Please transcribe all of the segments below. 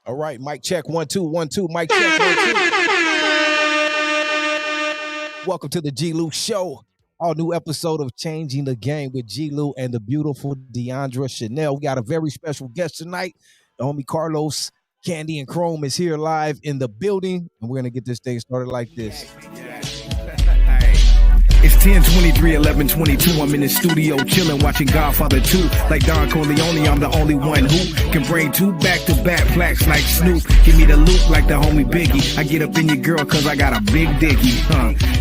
All right, mic check 1 2 1 2. Mic check 1 2. Welcome to the G-Lew Show. Our new episode of Changing the Game with G-Lew and the beautiful Deandra Chanel. We got a very special guest tonight. The homie Carlos, Kandy, and Chrome is here live in the building, and we're gonna get this thing started like this. It's 10:23, 11:22. I'm in the studio chilling, watching Godfather 2. Like Don Corleone, I'm the only one who can bring two back-to-back plaques like Snoop. Give me the loop like the homie Biggie. I get up in your girl cause I got a big dicky.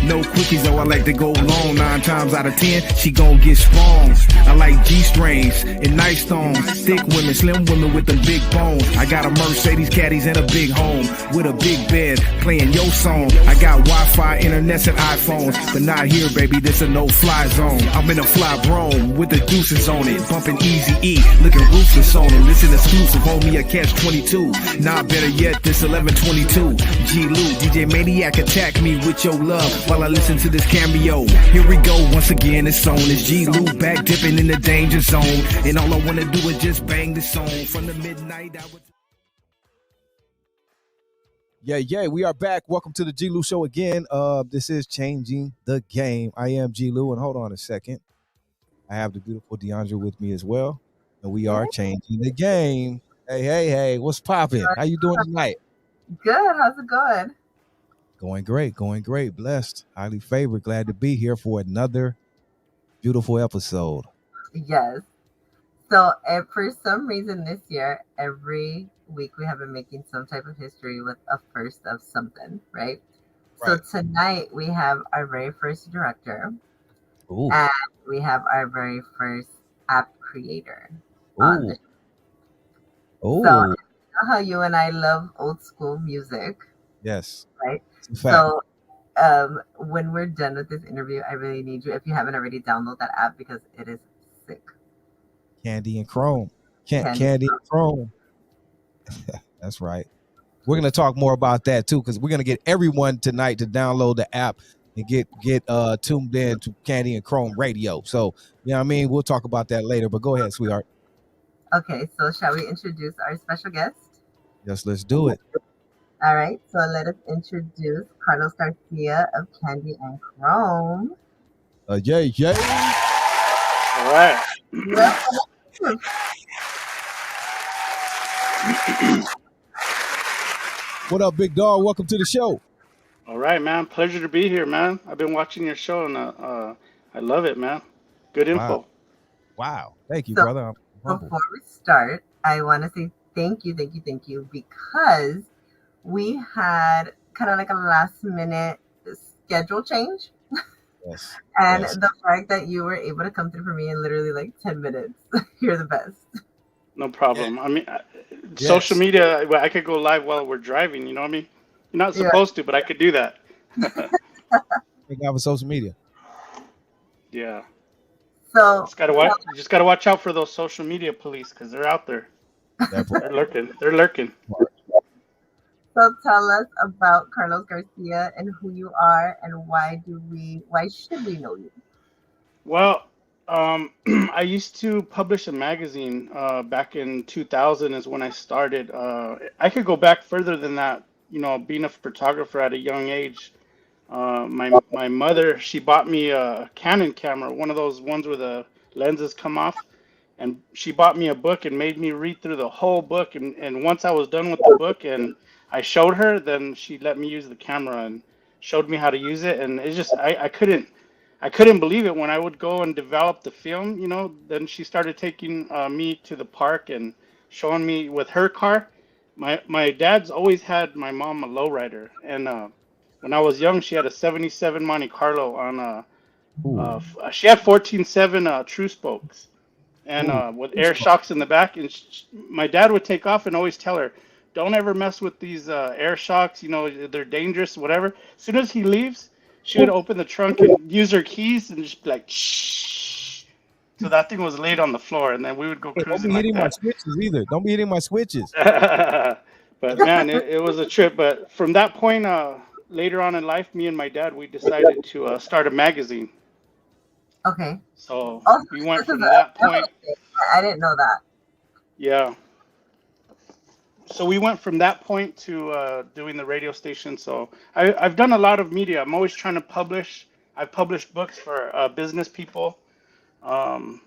No quickies though, I like to go long. 9 times out of 10, she gon' get sprung. I like G-strings and nice stones. Thick women, slim women with them big bones. I got a Mercedes caddies and a big home with a big bed playing your song. I got Wi-Fi, internets, and iPhones, but not here, baby, this a no-fly zone. I'm in a fly Rome with the deuces on it, bumping Easy-E, looking ruthless on it. Listen exclusive, homie, a catch 22. Nah, better yet, this 11:22. G-Lew, DJ Maniac, attack me with your love while I listen to this cameo. Here we go, once again, it's on. It's G-Lew back dipping in the danger zone, and all I wanna do is just bang this song from the midnight hour. Yeah, we are back. Welcome to the G-Lew Show again. This is Changing the Game. I am G-Lew, and hold on a second. I have the beautiful Deandra with me as well, and we are changing the game. Hey, what's popping? How you doing tonight? Good. How's it going? Going great. Blessed, highly favored. Glad to be here for another beautiful episode. Yes. So, for some reason this year, every week we have been making some type of history with a first of something, right? So tonight we have our very first director. Ooh. And we have our very first app creator on this. Oh. So you know how you and I love old school music, Yes. right? It's a fact. So when we're done with this interview, I really need you, if you haven't already, download that app because it is sick. Kandy and Chrome. Kandy and Chrome. That's right. We're gonna talk more about that too, because we're gonna get everyone tonight to download the app and get tuned in to Kandy and Chrome Radio. So you know what I mean, we'll talk about that later. But go ahead, sweetheart. Okay, so shall we introduce our special guest? Yes, let's do it. All right, so let us introduce Carlos Garcia of Kandy and Chrome. Yay. All right. Welcome. What up, big dog? Welcome to the show. All right, man. Pleasure to be here, man. I've been watching your show and I love it, man. Good info. Wow. Thank you, So, brother. I'm humbled. Before we start, I want to say thank you, because we had kind of like a last minute schedule change. Yes. And yes. the fact that you were able to come through for me in literally like 10 minutes, you're the best. No problem. I mean, social media, I could go live while we're driving, you know what I mean? You're not supposed to, but I could do that. Thank God for social media. Yeah. So You just gotta watch out for those social media police because they're out there. They're lurking. So tell us about Carlos Garcia and who you are and why should we know you? Well, I used to publish a magazine back in 2000 is when I started. I could go back further than that, you know, being a photographer at a young age. My mother, she bought me a Canon camera, one of those ones where the lenses come off, and she bought me a book and made me read through the whole book. And once I was done with the book and I showed her, then she let me use the camera and showed me how to use it. And it's just I couldn't believe it when I would go and develop the film, you know. Then she started taking me to the park and showing me with her car. My dad's always had my mom a lowrider, and when I was young, she had a '77 Monte Carlo on she had 14.7 true spokes, and with air shocks in the back. And my dad would take off and always tell her, "Don't ever mess with these air shocks. You know they're dangerous. Whatever." As soon as he leaves, she would open the trunk and use her keys and just be like, "Shh." So that thing was laid on the floor, and then we would go cruising. Don't be hitting like my switches either. Don't be hitting my switches. But man, it was a trip. But from that point, later on in life, me and my dad, we decided to start a magazine. Okay. So Oh, we went this is from that point. I didn't know that. Yeah. so we went from that point to doing the radio station. So I've done a lot of media. I'm always trying to publish. I've published books for business people. Um,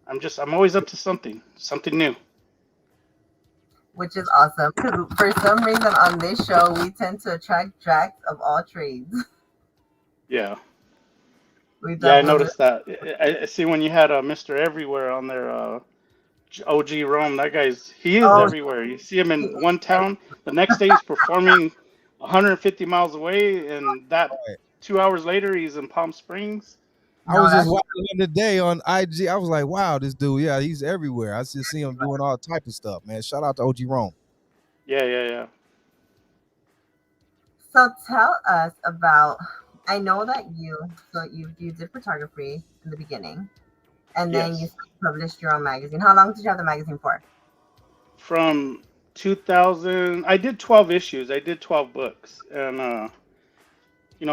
I'm always up to something new. which is awesome. 'Cause for some reason on this show, we tend to attract jacks of all trades. Yeah. We Yeah, I definitely. noticed that. I see when you had Mr. Everywhere on there, OG Rome. He is Oh, everywhere. You see him he in is one town, the next day he's performing 150 miles away, and that Right. 2 hours later he's in Palm Springs. I no, was just that's watching him today on IG. I was like, wow, this dude, yeah, he's everywhere. I just see him doing all type of stuff, man. Shout out to OG Rome. Yeah, yeah, yeah. so. Tell us about. I know that you did photography in the beginning, and then you Yes. published your own magazine. How long did you have the magazine for? From 2000, I did 12 issues. I did 12 books, and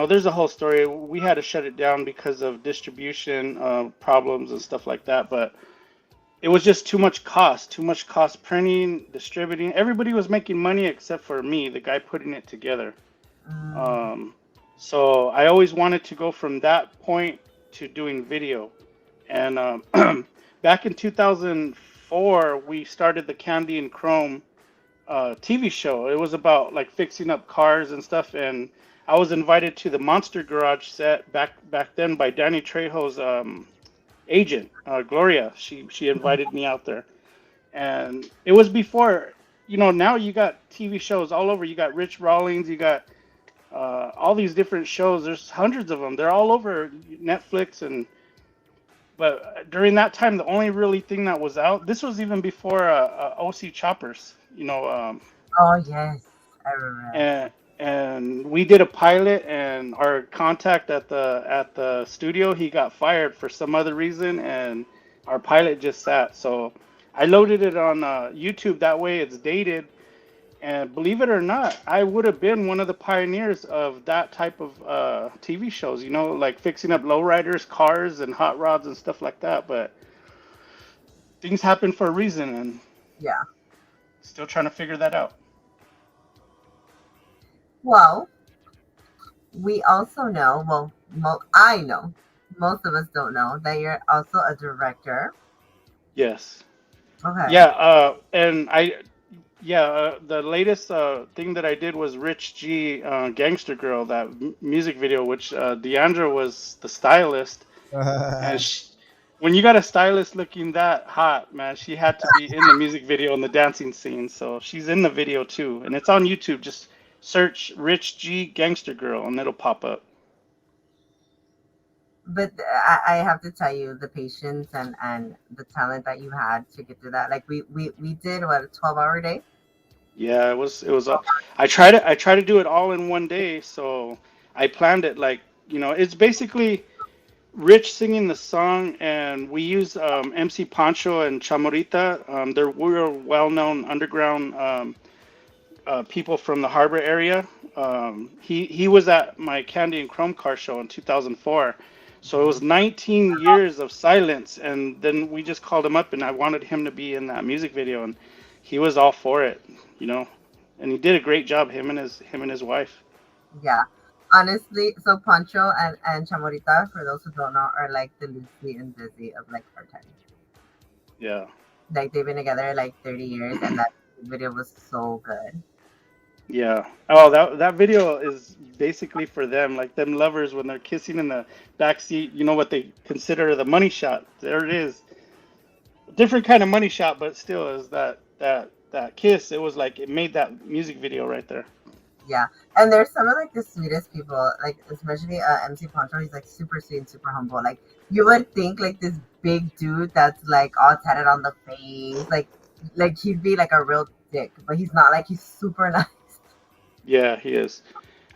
there's a whole story. We had to shut it down because of distribution problems and stuff like that. But it was just too much cost printing, distributing. Everybody was making money except for me, the guy putting it together. Mm, Um, so I always wanted to go from that point to doing video. And back in 2004, we started the Candy and Chrome TV show. It was about like fixing up cars and stuff. And I was invited to the Monster Garage set back then by Danny Trejo's agent, Gloria. She invited me out there, and it was before. Now you got TV shows all over. You got Rich Rawlings. You got all these different shows. There's hundreds of them. They're all over Netflix. But during that time, the only really thing that was out. This was even before OC Choppers. oh yes, I remember. And we did a pilot, and our contact at the studio, he got fired for some other reason, and our pilot just sat. So I loaded it on YouTube. That way, it's dated. And believe it or not, I would have been one of the pioneers of that type of TV shows. Like fixing up lowriders, cars, and hot rods and stuff like that. But things happen for a reason, and Yeah. still trying to figure that out. Well, we also know. Well, I know. Most of us don't know that you're also a director. Yes. Okay. Yeah. The latest thing that I did was Rich G, Gangster Girl, that music video, which Deandra was the stylist. And when you got a stylist looking that hot, man, she had to be in the music video and the dancing scene. So she's in the video too. And it's on YouTube. Just search Rich G, Gangster Girl, and it'll pop up. But I have to tell you the patience and the talent that you had to get through that. Like we did what, a 12-hour day? Yeah, it was. I try to do it all in one day. So I planned it like, it's basically Rich singing the song, and we use MC Pancho and Chamorita. We're well-known underground people from the harbor area. He was at my Candy and Chrome car show in 2004. So it was 19 years of silence, and then we just called him up, and I wanted him to be in that music video, and he was all for it, and he did a great job. Him and his wife. Yeah. Honestly, so Pancho and Chamorita, for those who don't know, are like the Lucy and Dizzy of like our time. Yeah. Like they've been together like 30 years, and that video was so good. Yeah. Oh, that video is basically for them, like them lovers when they're kissing in the back seat. You know what they consider the money shot. There it is. Different kind of money shot, but still is that kiss. It was like it made that music video right there. Yeah, and there's some of like the sweetest people, like especially MC Pancho. He's like super sweet and super humble. Like you would think like this big dude that's like all tatted on the face, like he'd be like a real dick, but he's not. Like he's super nice. Yeah, he is.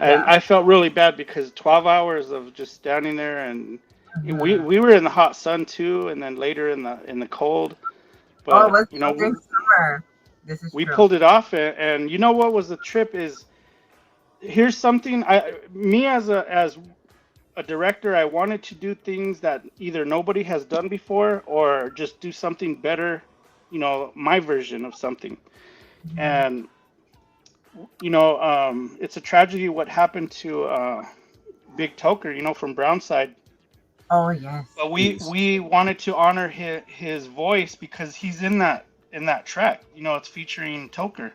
And Yeah. I felt really bad because 12 hours of just standing there, and we were in the hot sun too, and then later in the cold. Oh, it But was during summer. This is we true. pulled it off, and you know what was the trip is here's something me as a director, I wanted to do things that either nobody has done before or just do something better, my version of something. And it's a tragedy what happened to Big Toker, from Brownside. Oh yes. But we wanted to honor his voice because he's in that track. It's featuring Toker.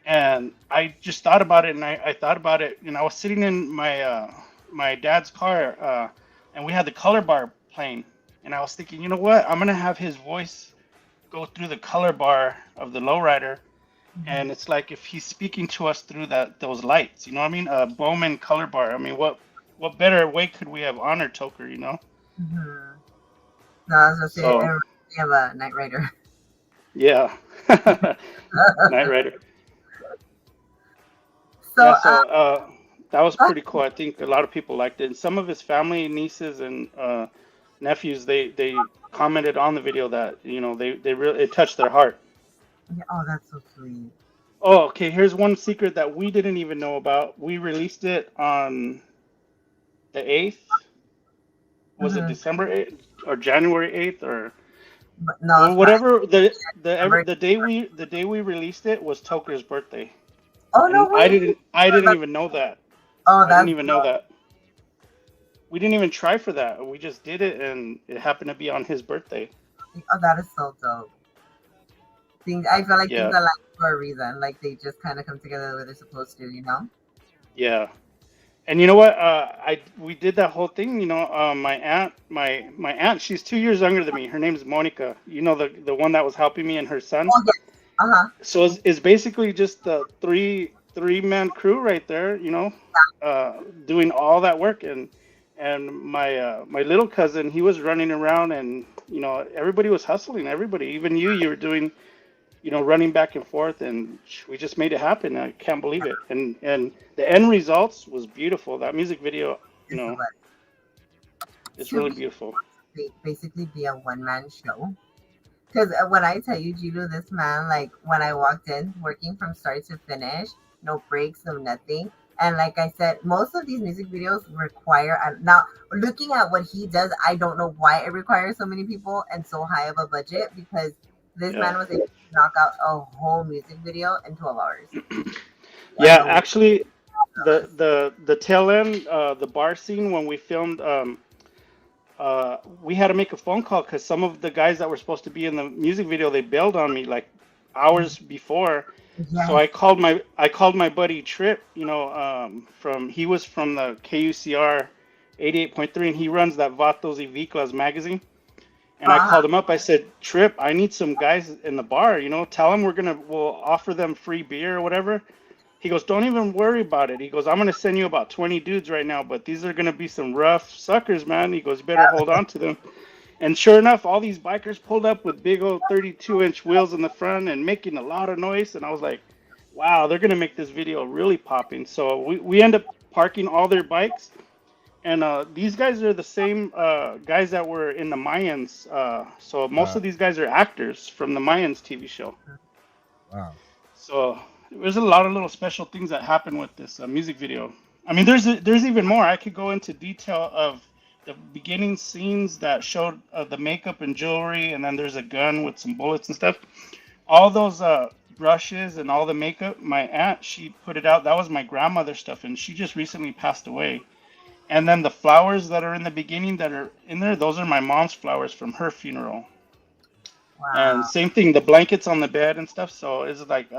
And I just thought about it, and I thought about it, and I was sitting in my dad's car, and we had the color bar playing, and I was thinking, you know what? I'm gonna have his voice go through the color bar of the lowrider, and it's like if he's speaking to us through those lights. You know what I mean? A Bowman color bar. I mean, what better way could we have honored Toker? Mm-hmm. No, I was gonna say, I have a Night Rider. Yeah, Night Rider. So, that was pretty cool. I think a lot of people liked it. And some of his family, nieces, and nephews, they commented on the video that they really, it touched their heart. Yeah, oh, that's so sweet. Oh, okay. Here's one secret that we didn't even know about. We released it on the 8th. Was it December 8th or January 8th or no, whatever? The day we released it was Toker's birthday. Oh no! I didn't even know that. Oh, I didn't even know that. We didn't even try for that. We just did it, and it happened to be on his birthday. Oh, that is so dope. I feel like things are like for a reason. Like they just kind of come together the way they're supposed to, Yeah, and you know what? We did that whole thing. My aunt, she's 2 years younger than me. Her name is Monica. The one that was helping me and her son. Oh yes. So it's basically just the three-man crew right there. Doing all that work, and my little cousin, he was running around, and everybody was hustling. Everybody, even you were doing. Running back and forth, and we just made it happen. I can't believe it. And the end results was beautiful. That music video, it's really beautiful. Basically be a one-man show. Because when I tell you, G-Lew, this man, like when I walked in, working from start to finish, no breaks, no nothing. And like I said, most of these music videos require, now looking at what he does, I don't know why it requires so many people and so high of a budget, because this man was able to knock out a whole music video in 12 hours. Yeah, actually, the tail end, the bar scene when we filmed, we had to make a phone call because some of the guys that were supposed to be in the music video, they bailed on me like hours before. Yes. So I called my buddy Trip. He was from the KUCR 88.3, and he runs that Vatos y Viclas magazine. And I called him up. I said, Trip, I need some guys in the bar, tell them we'll offer them free beer or whatever. He goes, don't even worry about it. He goes, I'm going to send you about 20 dudes right now, but these are going to be some rough suckers, man. He goes, better hold on to them. And sure enough, all these bikers pulled up with big old 32-inch wheels in the front and making a lot of noise. And I was like, wow, they're going to make this video really popping. So we end up parking all their bikes. And these guys are the same guys that were in the Mayans. So most of these guys are actors from the Mayans TV show. Wow. So there's a lot of little special things that happen with this music video. I mean, there's even more. I could go into detail of the beginning scenes that showed the makeup and jewelry, and then there's a gun with some bullets and stuff. All those brushes and all the makeup, my aunt, she put it out. That was my grandmother's stuff, and she just recently passed away. And then the flowers that are in the beginning that are in there, those are my mom's flowers from her funeral. Wow. And same thing, the blankets on the bed and stuff. So it's like,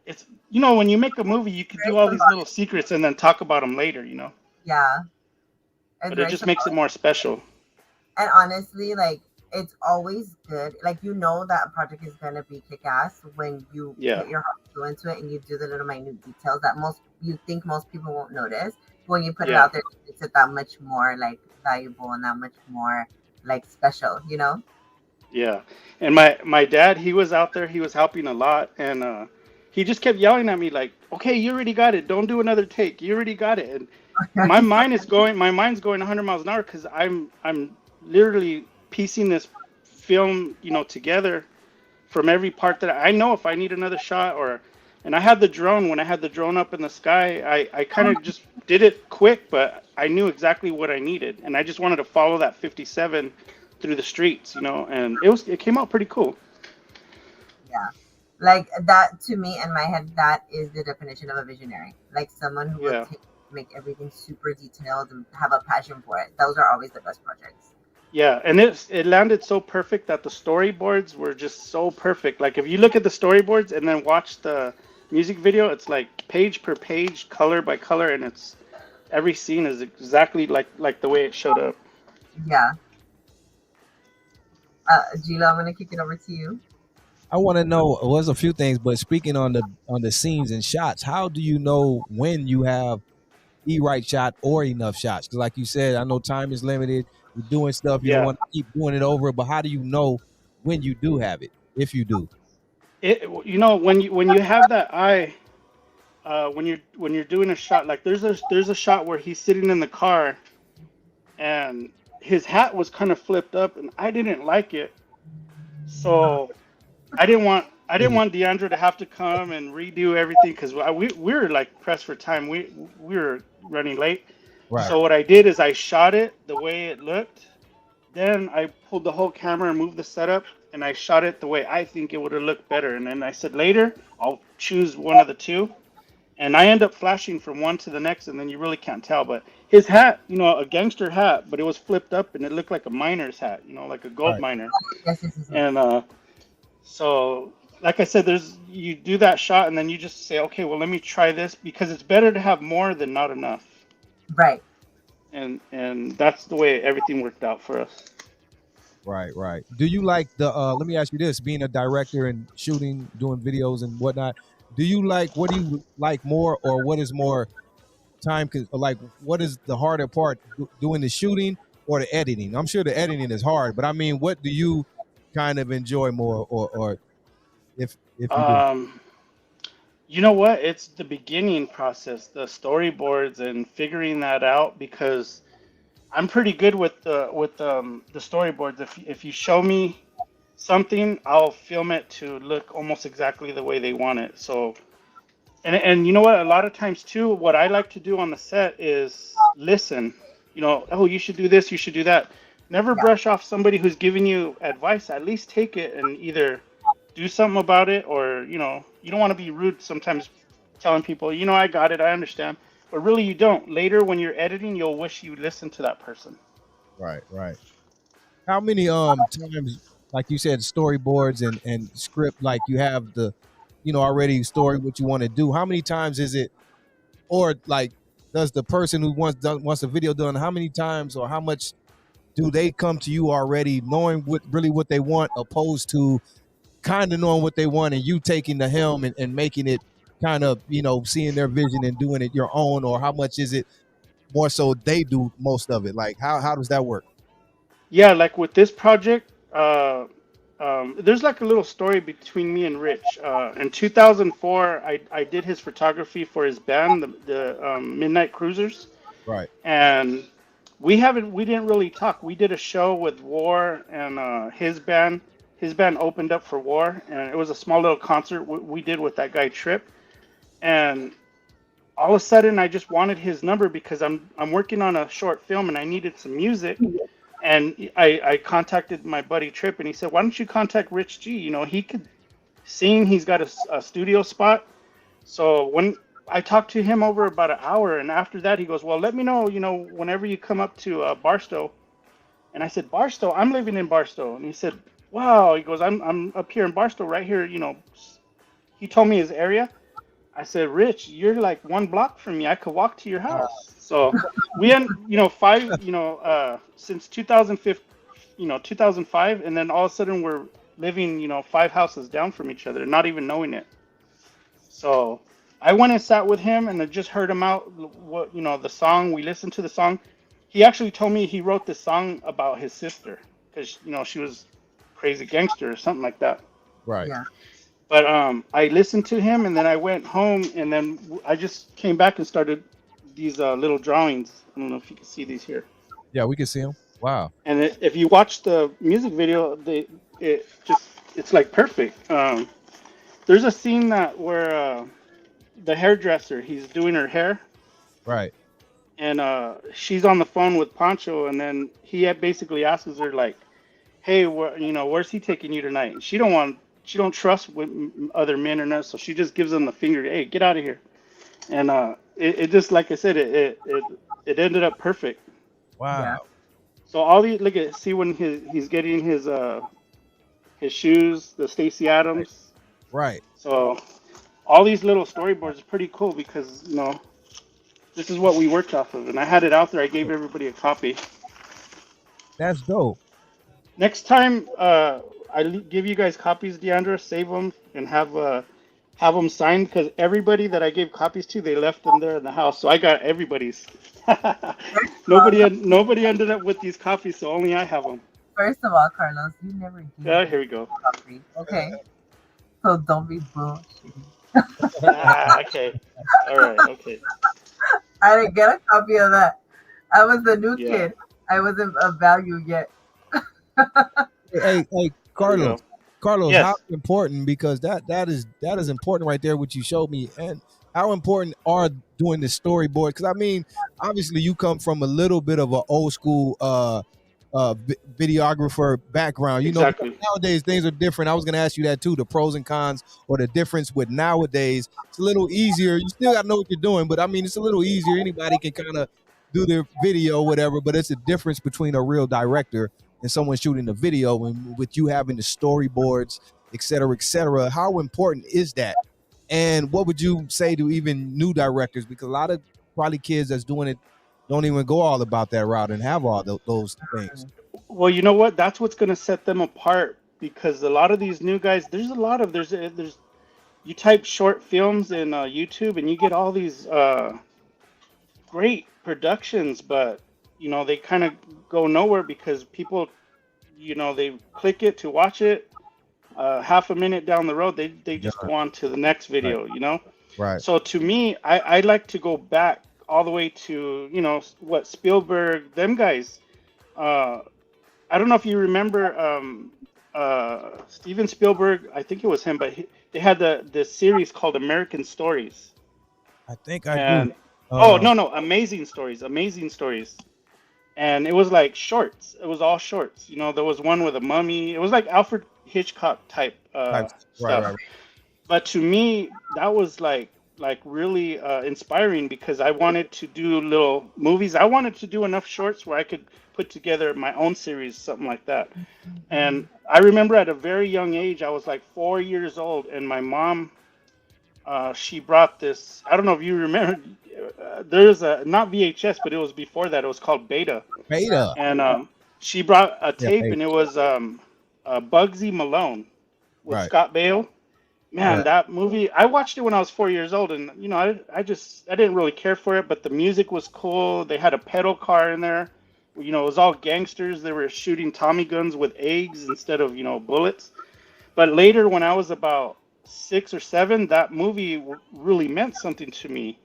it's when you make a movie, you can do all these little secrets and then talk about them later, Yeah. But it just makes it more special. And honestly, like, it's always good. Like, that a project is going to be kick-ass when you put your heart into it and you do the little minute details that you think most people won't notice. When you put it out there, it makes it that much more like valuable and that much more like special, Yeah. And my dad, he was out there, he was helping a lot, and he just kept yelling at me like, okay, you already got it, don't do another take, you already got it. And my mind's going 100 miles an hour because I'm literally piecing this film together from every part that I know. If I need another shot, and I had the drone. When I had the drone up in the sky, I kind of just did it quick, but I knew exactly what I needed, and I just wanted to follow that 57 through the streets, and it came out pretty cool. Yeah, Like that to me in my head, that is the definition of a visionary. Like someone who will Yeah. make everything super detailed and have a passion for it. Those are always the best projects. Yeah, and it landed so perfect that the storyboards were just so perfect. Like if you look at the storyboards and then watch the music video, it's like page per page, color by color, and it's every scene is exactly like the way it showed up. Yeah. G-Lew, I'm gonna kick it over to you. I want to know. It was a few things, but speaking on the scenes and shots, how do you know when you have the right shot or enough shots? Because like you said, I know time is limited. You're doing stuff. You don't Yeah, want to keep doing it over. But how do you know when you do have it? If you do, when you have that eye, when you're doing a shot, like there's a shot where he's sitting in the car and his hat was kind of flipped up, and I didn't like it, so I didn't want Deandra to have to come and redo everything because we were like pressed for time. We were running late. right, So what I did is I shot it the way it looked. Then I pulled the whole camera and moved the setup, and I shot it the way I think it would have looked better. And then I said later I'll choose one of the two, and I end up flashing from one to the next, and then you really can't tell. But his hat, a gangster hat, but it was flipped up and it looked like a miner's hat, like a gold right, miner. Yes, yes, yes, yes. And so, like I said, you do that shot, and then you just say, okay, well, let me try this because it's better to have more than not enough. Right. And that's the way everything worked out for us. right. Do you like the? Let me ask you this: being a director and shooting, doing videos and whatnot, do you like? What do you like more, or what is more time? Like, what is the harder part, doing the shooting or the editing? I'm sure the editing is hard, but I mean, what do you kind of enjoy more, or if you do? Um, you know what? It's the beginning process, the storyboards, and figuring that out because I'm pretty good with the storyboards. If you show me something, I'll film it to look almost exactly the way they want it. So, and you know what? A lot of times too, what I like to do on the set is listen. Oh, you should do this, you should do that. Never Yeah. brush off somebody who's giving you advice. At least take it and either do something about it, or you don't want to be rude sometimes, telling people, I got it, I understand, but really you don't. Later when you're editing, you'll wish you listened to that person. Right. How many times, like you said, storyboards and script, like you have the, already story what you want to do. How many times is it, or like, does the person who wants a video done, how many times or how much do they come to you already knowing what they want, opposed to kind of knowing what they want and you taking the helm and making it kind of, seeing their vision and doing it your own? Or how much is it more so they do most of it? Like, how does that work? Yeah, like with this project, there's like a little story between me and Rich. In 2004, I did his photography for his band, the Midnight Cruisers, Right. and we didn't really talk. We did a show with War and his band. His band opened up for War, and it was a small little concert we did with that guy Trip. And all of a sudden, I just wanted his number because I'm working on a short film and I needed some music. And I contacted my buddy Trip, and he said, "Why don't you contact Rich G? He could sing. He's got a studio spot." So when I talked to him over about an hour, and after that, he goes, "Well, let me know, whenever you come up to Barstow." And I said, "Barstow? I'm living in Barstow." And he said, "Wow." He goes, "I'm up here in Barstow, right here." He told me his area. I said, "Rich, you're like 1 block from me. I could walk to your house." So we had, since 2005, and then all of a sudden we're living, 5 houses down from each other, not even knowing it. So I went and sat with him and I just heard him out. The song. We listened to the song. He actually told me he wrote this song about his sister because she was crazy gangster or something like that. Right. Yeah. But I listened to him, and then I went home, and then I just came back and started these little drawings. I don't know if you can see these here. Yeah, we can see them. Wow. And if you watch the music video, it's like perfect. There's a scene where the hairdresser, he's doing her hair, Right. and she's on the phone with Pancho, and then he basically asks her like, "Hey, where's he taking you tonight?" And she don't want don't trust with other men or not, so she just gives them the finger. Hey, get out of here. And it just like I said, it ended up perfect. Yeah. Wow. So all the look at see when he's getting his shoes, the Stacey Right. Adams. Right. So all these little storyboards are pretty cool because this is what we worked off of, and I had it out there. I gave everybody a copy. That's dope. Next time, give you guys copies, Deandra, save them and have them signed because everybody that I gave copies to, they left them there in the house. So I got everybody's. Nobody ended up with these copies, so only I have them. First of all, Carlos, you never gave Yeah, here we go. copies, okay? So don't be bullshitting. Okay. All right. Okay. I didn't get a copy of that. I was the new Yeah. kid. I wasn't of value yet. Hey, Carlos. Carlos, Yes. how important, because that is important right there, what you showed me, and how important are doing the storyboard? Because I mean, obviously, you come from a little bit of an old school videographer background. You know, Exactly. nowadays things are different. I was going to ask you that too, the pros and cons or the difference with nowadays. It's a little easier. You still got to know what you're doing, but I mean, it's a little easier. Anybody can kind of do their video, whatever. But it's a difference between a real director and someone shooting the video, and with you having the storyboards, et cetera, et cetera. How important is that? And what would you say to even new directors? Because a lot of probably kids that's doing it don't even go all about that route and have all those things. Well, you know what? That's what's going to set them apart because a lot of these new guys, there's you type short films in YouTube and you get all these great productions, but they kind of go nowhere because people, they click it to watch it. Half a minute down the road, they just go on to the next video, Right. So to me, I like to go back all the way to, what Spielberg, them guys. I don't know if you remember Steven Spielberg. I think it was him, but they had the series called American Stories. I think I do. No, Amazing Stories, and it was like shorts. It was all shorts. There was one with a mummy. It was like Alfred Hitchcock type stuff. Right. But to me, that was like really inspiring because I wanted to do little movies. I wanted to do enough shorts where I could put together my own series, something like that. And I remember at a very young age, I was like 4 years old, and my mom, she brought this. I don't know if you remember. There's not VHS, but it was before that. It was called Beta. And she brought a tape, and it was Bugsy Malone with Scott Baio. Man, that movie, I watched it when I was 4 years old, and I didn't really care for it, but the music was cool. They had a pedal car in there. It was all gangsters. They were shooting Tommy guns with eggs instead of bullets. But later, when I was about 6 or 7, that movie really meant something to me.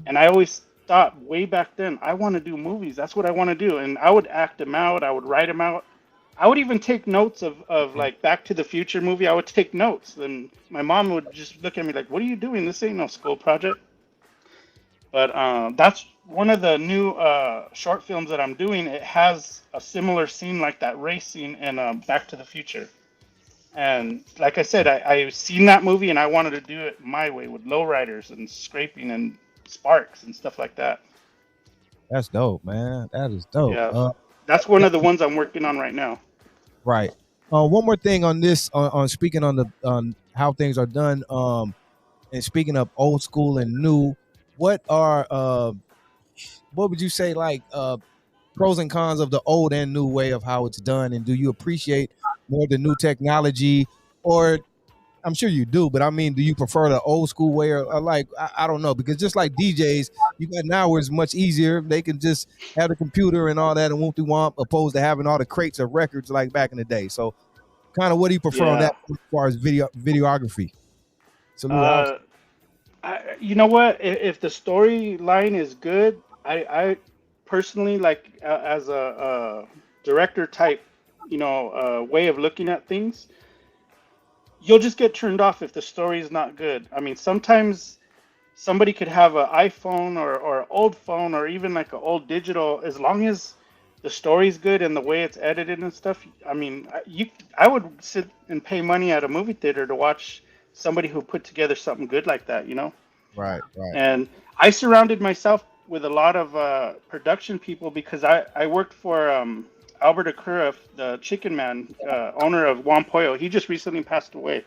And I always thought way back then, I want to do movies. That's what I want to do. And I would act them out. I would write them out. I would even take notes of like Back to the Future movie. I would take notes. And my mom would just look at me like, what are you doing? This ain't no school project. But that's one of the new short films that I'm doing. It has a similar scene like that race scene in Back to the Future. And like I said, I've seen that movie and I wanted to do it my way with lowriders and scraping and sparks and stuff like that. That's dope, man. That is dope. Yeah, that's one of the ones I'm working on right now. Right. One more thing on this, on speaking on how things are done, and speaking of old school and new, what would you say like pros and cons of the old and new way of how it's done, and do you appreciate more the new technology, or I'm sure you do, but I mean, do you prefer the old school way or like, I don't know, because just like DJs, you got now where it's much easier. They can just have a computer and all that and womp opposed to having all the crates of records like back in the day. So kind of what do you prefer on that as far as videography? You know what? If the storyline is good, I personally like as a director type, way of looking at things, you'll just get turned off if the story is not good. I mean, sometimes somebody could have an iPhone or an old phone or even like an old digital. As long as the story's good and the way it's edited and stuff. I mean, I would sit and pay money at a movie theater to watch somebody who put together something good like that, you know. Right, right. And I surrounded myself with a lot of production people because I worked for Albert Acura, the Chicken Man, owner of Juan Pollo. He just recently passed away.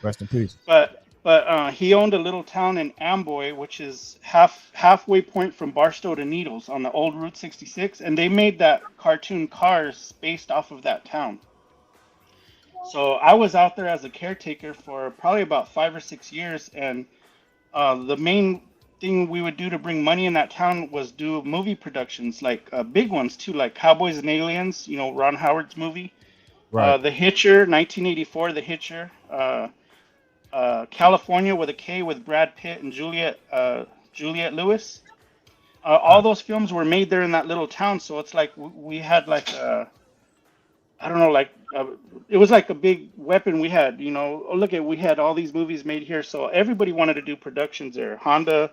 Rest in peace. But he owned a little town in Amboy, which is halfway point from Barstow to Needles on the old Route 66, and they made that cartoon Cars based off of that town. So I was out there as a caretaker for probably about 5 or 6 years, and the main thing we would do to bring money in that town was do movie productions, like big ones too, like Cowboys and Aliens, you know, Ron Howard's movie. Right. The Hitcher, 1984, The Hitcher. California with a K with Brad Pitt and Juliette Lewis. All those films were made there in that little town, so it's like we had like I don't know, like it was like a big weapon we had. You know, oh, look at we had all these movies made here, so everybody wanted to do productions there. Honda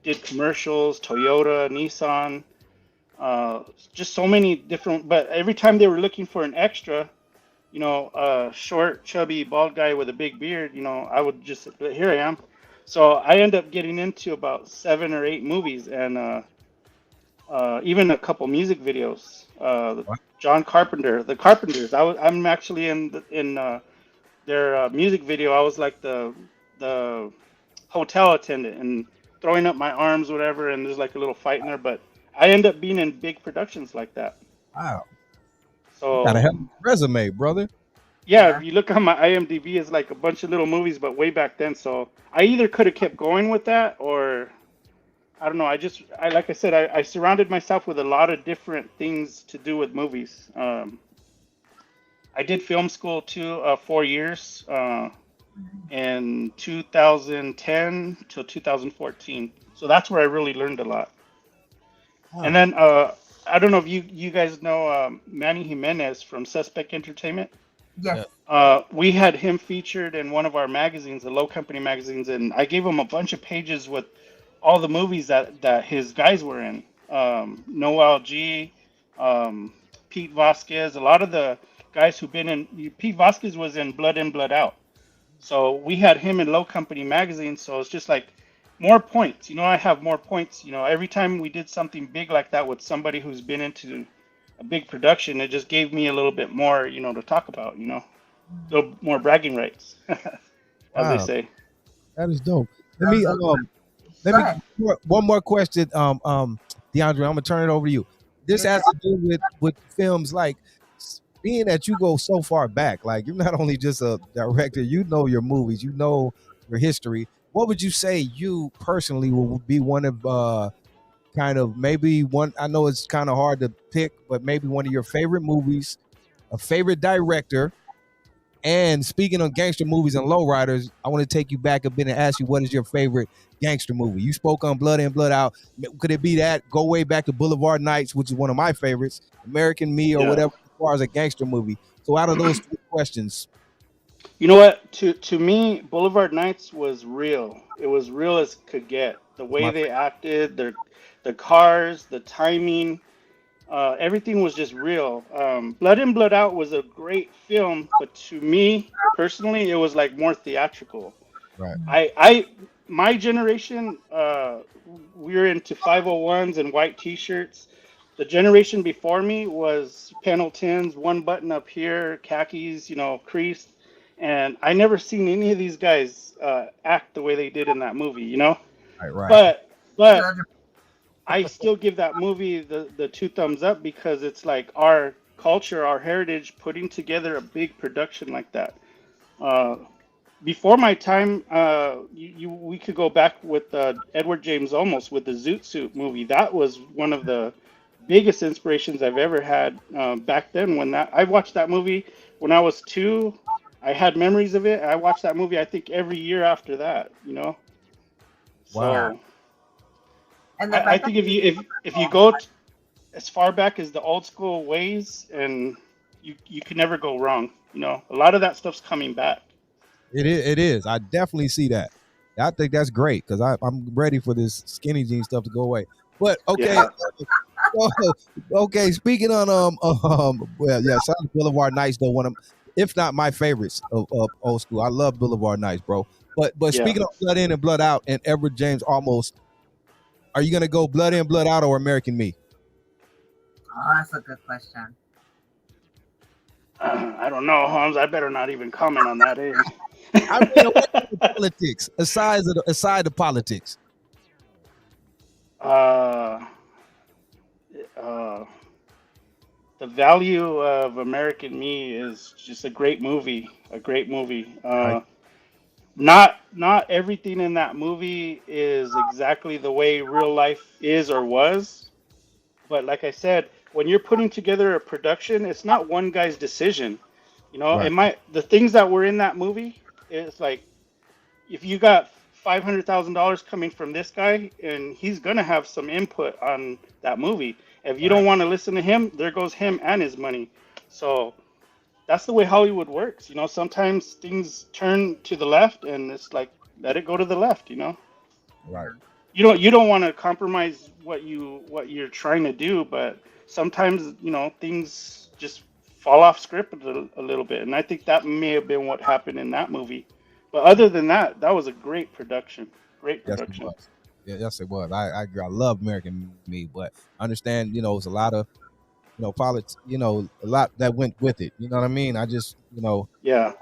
did commercials, Toyota, Nissan, just so many different. But every time they were looking for an extra, you know, short, chubby, bald guy with a big beard, you know, I would just, here I am. So I end up getting into about 7 or 8 movies and even a couple music videos. John Carpenter, the Carpenters. I'm actually in their music video. I was like the hotel attendant and throwing up my arms, whatever, and there's like a little fight in there. But I end up being in big productions like that. Wow. So Got a hell of a resume, brother. yeah, if you look on my IMDb, it's like a bunch of little movies, but way back then. So I either could have kept going with that, or I don't know. I like I said, I surrounded myself with a lot of different things to do with movies. I did film school too, 4 years, in 2010 till 2014. So that's where I really learned a lot. Oh. And then I don't know if you guys know Manny Jimenez from Suspect Entertainment. Yes. We had him featured in one of our magazines, the Low Company magazines, and I gave him a bunch of pages with all the movies that his guys were in. Noel G, Pete Vasquez, a lot of the guys who've been in. Pete Vasquez was in Blood In, Blood Out. So we had him in Low Company magazine. So it's just like more points. You know, I have more points. You know, every time we did something big like that with somebody who's been into a big production, it just gave me a little bit more, you know, to talk about. You know, a little more bragging rights, as they say. That is dope. Let me one more question, Deandra. I'm gonna turn it over to you. This has to do with films, like being that you go so far back. Like, you're not only just a director, you know your movies, you know your history. What would you say you personally would be one of kind of maybe one? I know it's kind of hard to pick, but maybe one of your favorite movies, a favorite director. And speaking of gangster movies and lowriders, I want to take you back a bit and ask you, what is your favorite gangster movie? You spoke on Blood In, Blood Out. Could it be that? Go way back to Boulevard Nights, which is one of my favorites, American Me, or whatever, as far as a gangster movie. So out of those 2 questions. You know what? To me, Boulevard Nights was real. It was real as could get. The way they acted, the cars, the timing, everything was just real. Blood In, Blood Out was a great film, but to me personally, it was like more theatrical. Right. My generation, we were into 501s and white T-shirts. The generation before me was Pendletons, one button up here, khakis, you know, creased, and I never seen any of these guys act the way they did in that movie, you know. Right. But I still give that movie the 2 thumbs up because it's like our culture, our heritage, putting together a big production like that. Before my time, we could go back with Edward James Olmos with the Zoot Suit movie. That was one of the biggest inspirations I've ever had back then. When I watched that movie when I was 2, I had memories of it. I watched that movie, I think, every year after that. You know. Wow. So, and I think if you go as far back as the old school ways, and you can never go wrong. You know, a lot of that stuff's coming back. It is. I definitely see that. I think that's great because I'm ready for this skinny jean stuff to go away. But okay, Oh, okay, speaking on well, yeah, shout out to Boulevard Nights though, one of, if not my favorites of old school. I love Boulevard Nights, bro. But Yeah. speaking of Blood In and Blood Out and Edward James Almost, are you gonna go Blood In, Blood Out or American Me? Oh, that's a good question. I don't know, Holmes. I better not even comment on that. Eh? I mean, away from the politics, aside the politics. uh, uh, the value of American Me is just a great movie. A great movie. Right, Not everything in that movie is exactly the way real life is or was. But like I said, when you're putting together a production, it's not one guy's decision. You know, right, the things that were in that movie, it's like if you got $500,000 coming from this guy, and he's gonna have some input on that movie. If you right. don't want to listen to him, there goes him and his money. So that's the way Hollywood works. You know, sometimes things turn to the left, and it's like let it go to the left. You know, Right. you don't want to compromise what you're trying to do, but sometimes things just fall off script a little bit, and I think that may have been what happened in that movie. But other than that, that was a great production. Great Yes, it production. was. Yeah, yes, it was. I agree. I love American Me, but I understand, it's a lot of, politics, a lot that went with it. You know what I mean? I just, Yeah.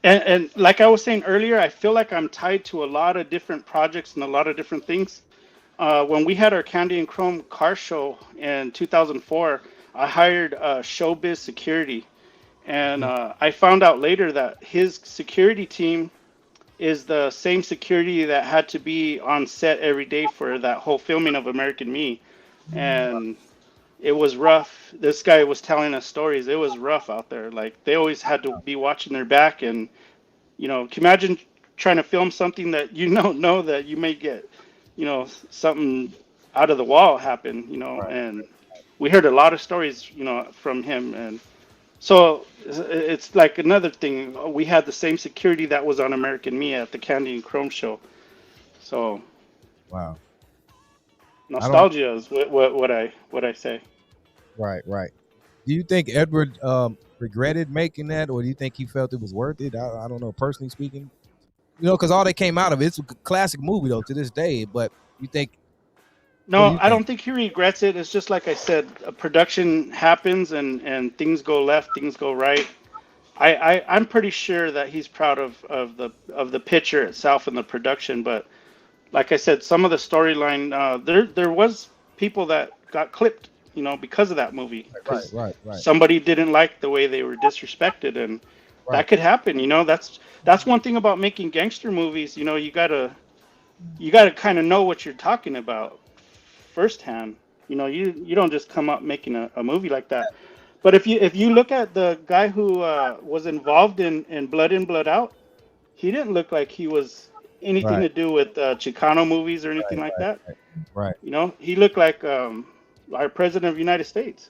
And like I was saying earlier, I feel like I'm tied to a lot of different projects and a lot of different things. When we had our Candy and Chrome car show in 2004, I hired Showbiz Security. And I found out later that his security team is the same security that had to be on set every day for that whole filming of American Me. And it was rough. This guy was telling us stories. It was rough out there. Like they always had to be watching their back. And, can you imagine trying to film something that you don't know that you may get, something out of the wall happen, right. and we heard a lot of stories, from him. And so it's like another thing. We had the same security that was on American Me at the Candy and Chrome show. So Wow. I don't, nostalgia is what I say. right, right. Do you think Edward regretted making that, or do you think he felt it was worth it? I don't know, personally speaking. Because all that came out of it's a classic movie though to this day. But you think, what do No, you I think? don't think he regrets it. It's just like I said, a production happens and things go left, things go right. I'm pretty sure that he's proud of the picture itself and the production, but like I said, some of the storyline, there was people that got clipped, because of that movie, Right, because right, right, somebody didn't like the way they were disrespected, and right, that could happen. That's one thing about making gangster movies. You gotta kind of know what you're talking about firsthand. You don't just come up making a movie like that. But if you look at the guy who was involved in Blood In Blood Out, he didn't look like he was anything right, to do with Chicano movies or anything right, like that. right, right, He looked like our president of the United States.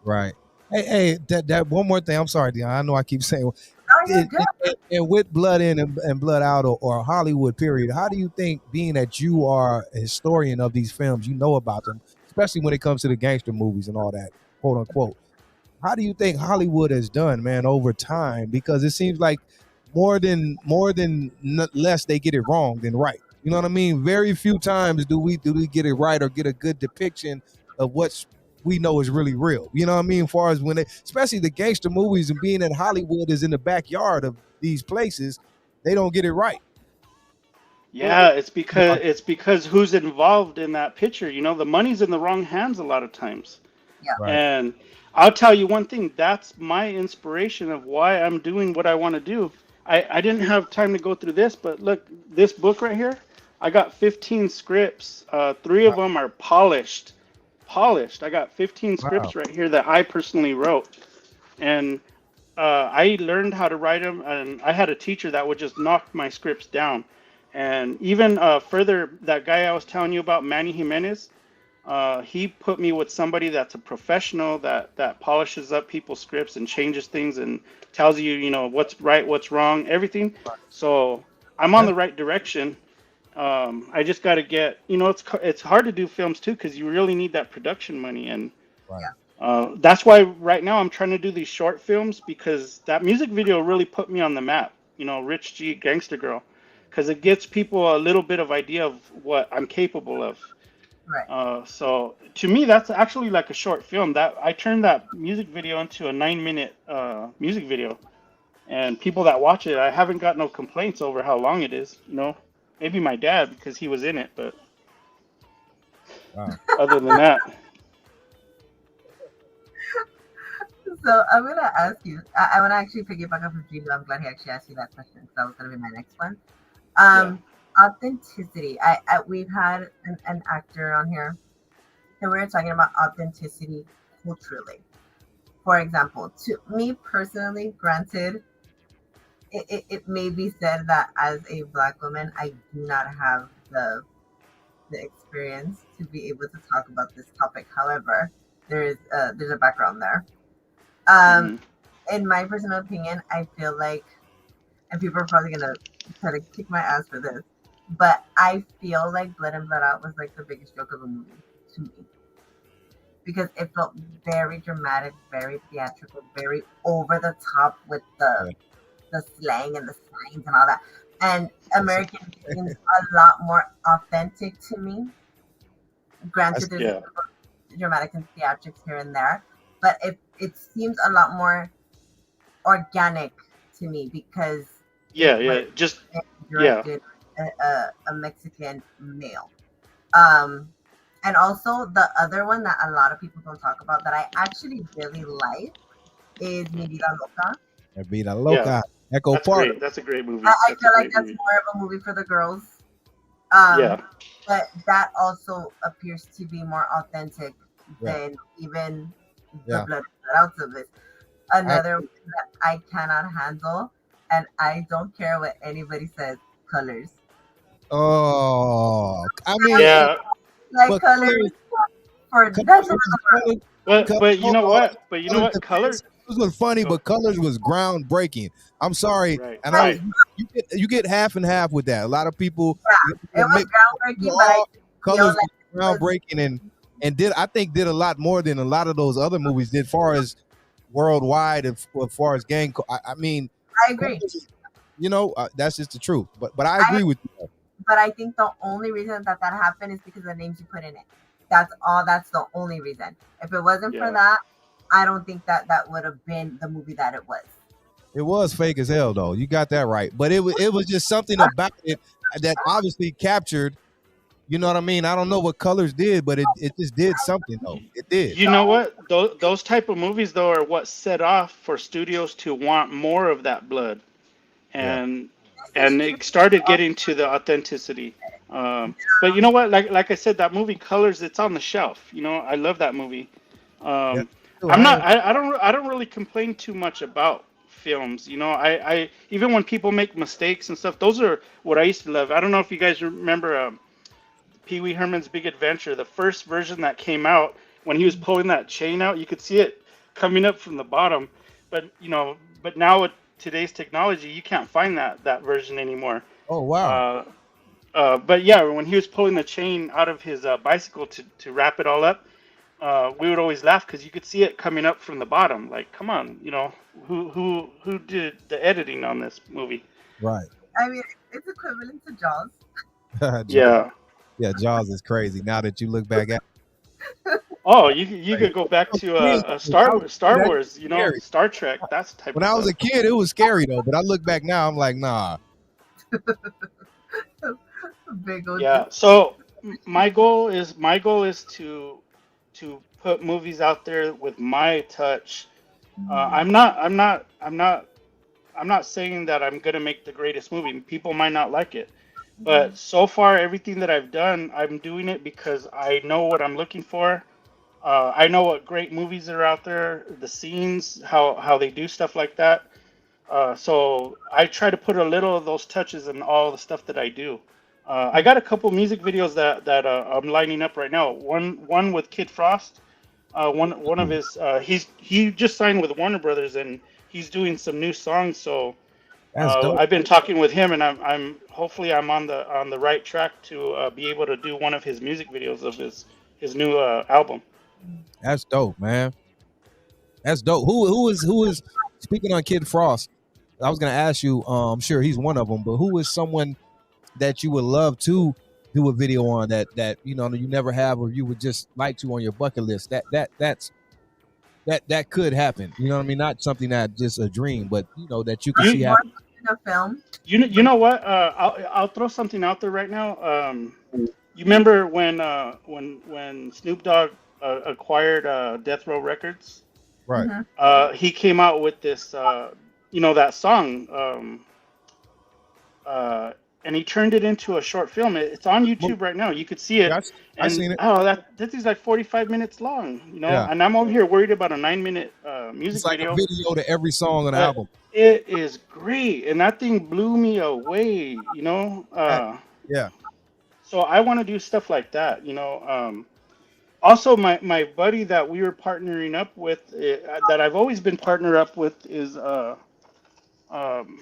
right. Hey, that one more thing. I'm sorry, Dion. I know I keep saying Oh, you're good. and with Blood In and Blood Out or Hollywood period, how do you think, being that you are a historian of these films, you know about them, especially when it comes to the gangster movies and all that, quote unquote, how do you think Hollywood has done, man, over time? Because it seems like less they get it wrong than right. You know what I mean? Very few times do we get it right or get a good depiction of what we know is really real. You know what I mean? As far as especially the gangster movies and being that Hollywood is in the backyard of these places, they don't get it right. Yeah, it's because who's involved in that picture. The money's in the wrong hands a lot of times. Yeah. Right, And I'll tell you one thing, that's my inspiration of why I'm doing what I want to do. I didn't have time to go through this, but look, this book right here, I got 15 scripts. Three of right. them are polished. Polished. I got 15 Wow. scripts right here that I personally wrote. And I learned how to write them, and I had a teacher that would just knock my scripts down. And even further, that guy I was telling you about, Manny Jimenez, he put me with somebody that's a professional that polishes up people's scripts and changes things and tells you, what's right, what's wrong, everything. So I'm on That, the right direction. I just got to get, it's hard to do films too because you really need that production money, and Right. Yeah. that's why right now I'm trying to do these short films because that music video really put me on the map. Rich G Gangster Girl, because it gives people a little bit of idea of what I'm capable of. Right. So to me, that's actually like a short film. That I turned that music video into a 9-minute music video, and people that watch it, I haven't got no complaints over how long it is. Maybe my dad because he was in it, but Wow. other than that, So I'm gonna ask you. I want to actually piggyback off of G-Lew. I'm glad he actually asked you that question. So that was gonna be my next one. yeah, Authenticity. We've had an actor on here, and we were talking about authenticity culturally. For example, to me personally, granted, it may be said that as a Black woman, I do not have the experience to be able to talk about this topic. However, there's a background there. Um, hmm in my personal opinion, I feel like, and people are probably gonna try to kick my ass for this, but I feel like Blood and Blood Out was like the biggest joke of a movie to me because it felt very dramatic, very theatrical, very over the top with Yeah. the slang and the signs and all that. And American seems a lot more authentic to me. Granted, there's yeah, dramatic and theatrics here and there, but it seems a lot more organic to me because it was yeah. Just yeah, directed a Mexican male. Um, and also the other one that a lot of people don't talk about that I actually really like is Mi Vida Loca. Vida yeah. Loca. Echo That's Park. great. That's a great movie. I That's a feel like great that's movie. more of a movie for the girls. Um, Yeah, but that also appears to be more authentic Yeah. than even the Yeah. blood out of it. Another one that I cannot handle, and I don't care what anybody says, colors. Oh, I mean, yeah. Like but colors for colors, nothing in the world. colors, But you hold know on. what? But you know what? Color. Colors was funny, Go. but colors was groundbreaking. I'm sorry, Right. and Right. you get half and half with that. A lot of people Yeah, it was groundbreaking, but I all feel colors like was it was, groundbreaking and did a lot more than a lot of those other movies did, far as worldwide and as far as gang. I mean, I agree. that's just the truth. But I I agree with you. But I think the only reason that happened is because of the names you put in it. That's all. That's the only reason. If it wasn't for Yeah. that, I don't think that would have been the movie that it was. It was fake as hell, though. You got that right. But it was just something about it that obviously captured. You know what I mean? I don't know what colors did, but it just did something, though. It did. You know what? Those type of movies though are what set off for studios to want more of that blood, Yeah. and This is and true. it started getting to the authenticity. But you know what? Like I said, that movie Colors, it's on the shelf. I love that movie. Yeah. Um, Too. I'm not. I don't really complain too much about films. I even when people make mistakes and stuff, those are what I used to love. I don't know if you guys remember Pee Wee Herman's Big Adventure, the first version that came out. When he was pulling that chain out, you could see it coming up from the bottom. But now with today's technology, you can't find that version anymore. Oh wow. But yeah, when he was pulling the chain out of his bicycle to wrap it all up, we would always laugh because you could see it coming up from the bottom. Like, come on, who did the editing on this movie? Right. I mean, it's equivalent to Jaws. Yeah. Yeah. Jaws is crazy. Now that you look back at. Oh, you could go back to Star Wars, Scary. Star Trek. That's the type When of I was a stuff. kid, it was scary though. But I look back now, I'm like, nah. Big old Yeah. So my goal is to put movies out there with my touch. I'm not saying that I'm gonna make the greatest movie. People might not like it, but so far everything that I've done, I'm doing it because I know what I'm looking for. I know what great movies are out there, the scenes, how they do stuff like that. So I try to put a little of those touches in all the stuff that I do. I got a couple music videos that I'm lining up right now. One with Kid Frost. One of his he just signed with Warner Brothers and he's doing some new songs. So That's dope. I've been talking with him, and I'm hopefully I'm on the right track to be able to do one of his music videos of his new album. That's dope, man. That's dope. Who is speaking on Kid Frost? I was gonna ask you. I'm sure he's one of them, but who is someone that you would love to do a video on that you know you never have or you would just like to on your bucket list? That could happen. You know what I mean? Not something that just a dream, but you know that you can see You happen. A film. you know what? I'll throw something out there right now. You remember when Snoop Dogg acquired Death Row Records? Right. He came out with this, that song, and he turned it into a short film. It's on YouTube right now. You could see it. Yes, I And seen it. that is like 45 minutes long, Yeah. And I'm over here worried about a 9-minute It's music like video. a video to every song on the But album. it is great, and that thing blew me away. Yeah. So I want to do stuff like that. Also, my buddy that we were partnering up with, that I've always been partnered up with, is um,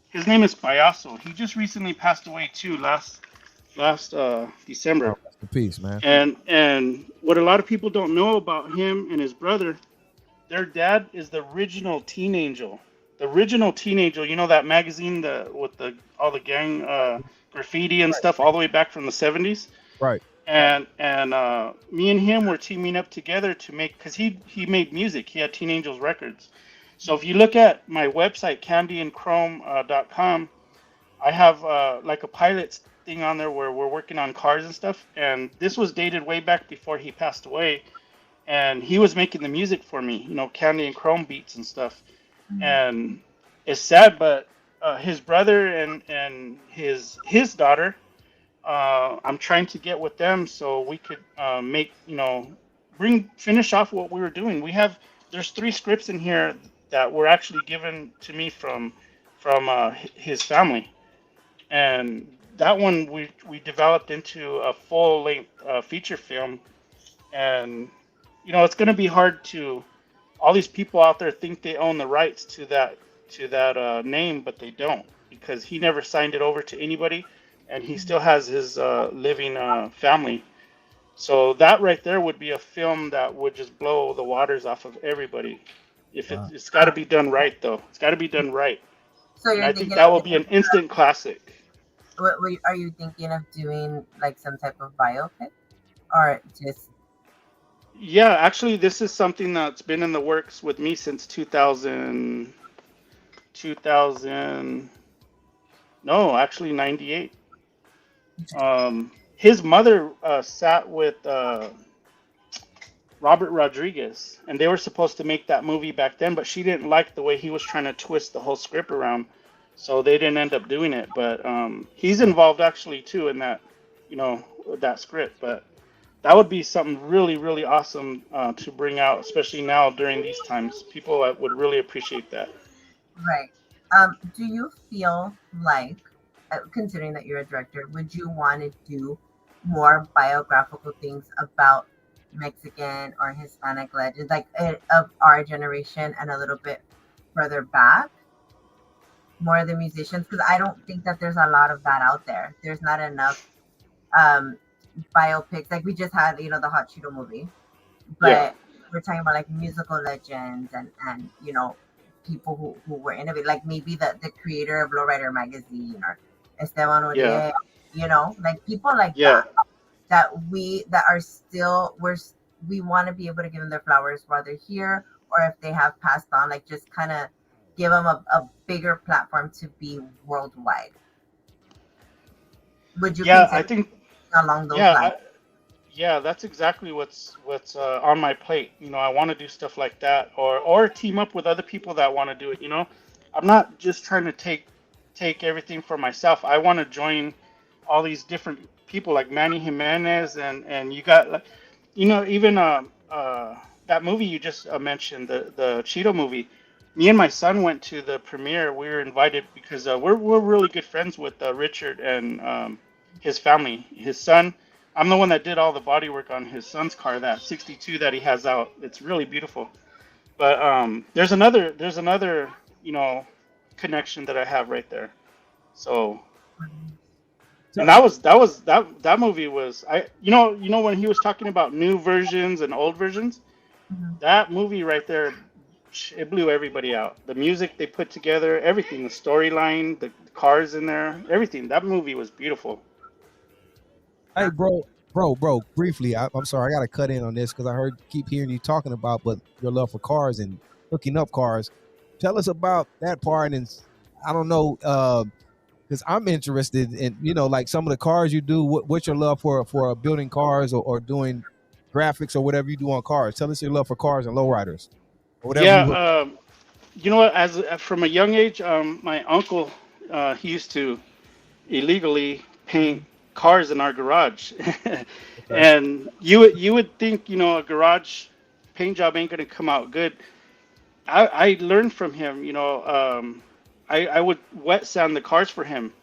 his name is Payaso. He just recently passed away too, last December. Oh, rest in peace, man. And what a lot of people don't know about him and his brother, their dad is the original Teen Angel. The original Teen Angel, that magazine with all the gang graffiti and stuff all the way back from the 70s. Right. And me and him were teaming up together to make, because he made music. He had Teen Angels Records. So if you look at my website, candyandchrome.com, I have like a pilot thing on there where we're working on cars and stuff. And this was dated way back before he passed away. And he was making the music for me, Candy and Chrome beats and stuff. Mm-hmm. And it's sad, but his brother and his daughter, I'm trying to get with them so we could finish off what we were doing. There's 3 scripts in here that were actually given to me from his family, and that one we developed into a full-length feature film. And it's going to be hard to, all these people out there think they own the rights to that name, but they don't, because he never signed it over to anybody, and he still has his living family. So that right there would be a film that would just blow the waters off of everybody. It's got to be done right, though. It's got to be done right. So I think that will be an instant classic. Are you thinking of doing like some type of biopic, or just? Yeah, actually, this is something that's been in the works with me since 2000. No, actually 98. His mother sat with Robert Rodriguez, and they were supposed to make that movie back then, but she didn't like the way he was trying to twist the whole script around, so they didn't end up doing it. But he's involved actually too in that, that script. But that would be something really, really awesome to bring out, especially now during these times. People would really appreciate that. Right. Do you feel like, considering that you're a director, would you want to do more biographical things about Mexican or Hispanic legends, like of our generation and a little bit further back? More of the musicians, because I don't think that there's a lot of that out there. There's not enough biopics. Like we just had, the Hot Cheeto movie, but we're talking about like musical legends and people who were innovative, like maybe the creator of Lowrider magazine or Esteban Uribe, like people like that are still, we want to be able to give them their flowers while they're here, or if they have passed on, like just kind of give them a bigger platform to be worldwide. Would you I think along those lines? That's exactly what's on my plate. I want to do stuff like that, or team up with other people that want to do it. I'm not just trying to take everything for myself. I want to join all these different people like Manny Jimenez, and you got even that movie you just mentioned, the Cheeto movie. Me and my son went to the premiere. We were invited because we're really good friends with Richard and his family. His son. I'm the one that did all the body work on his son's car, that 62 that he has out. It's really beautiful. But there's another connection that I have right there. So, So, and that movie was when he was talking about new versions and old versions, that movie right there, it blew everybody out. The music they put together, everything, the storyline, the cars in there, everything. That movie was beautiful. hey, bro, briefly, I'm sorry, I got to cut in on this because I keep hearing you talking about but your love for cars and hooking up cars. Tell us about that part, and I don't know, because I'm interested in like some of the cars you do. What's your love for building cars or doing graphics or whatever you do on cars? Tell us your love for cars and lowriders or whatever Yeah, you hook. you know what? As from a young age, my uncle, he used to illegally paint cars in our garage, Okay, and you would think a garage paint job ain't gonna come out good. I learned from him. I would wet sand the cars for him,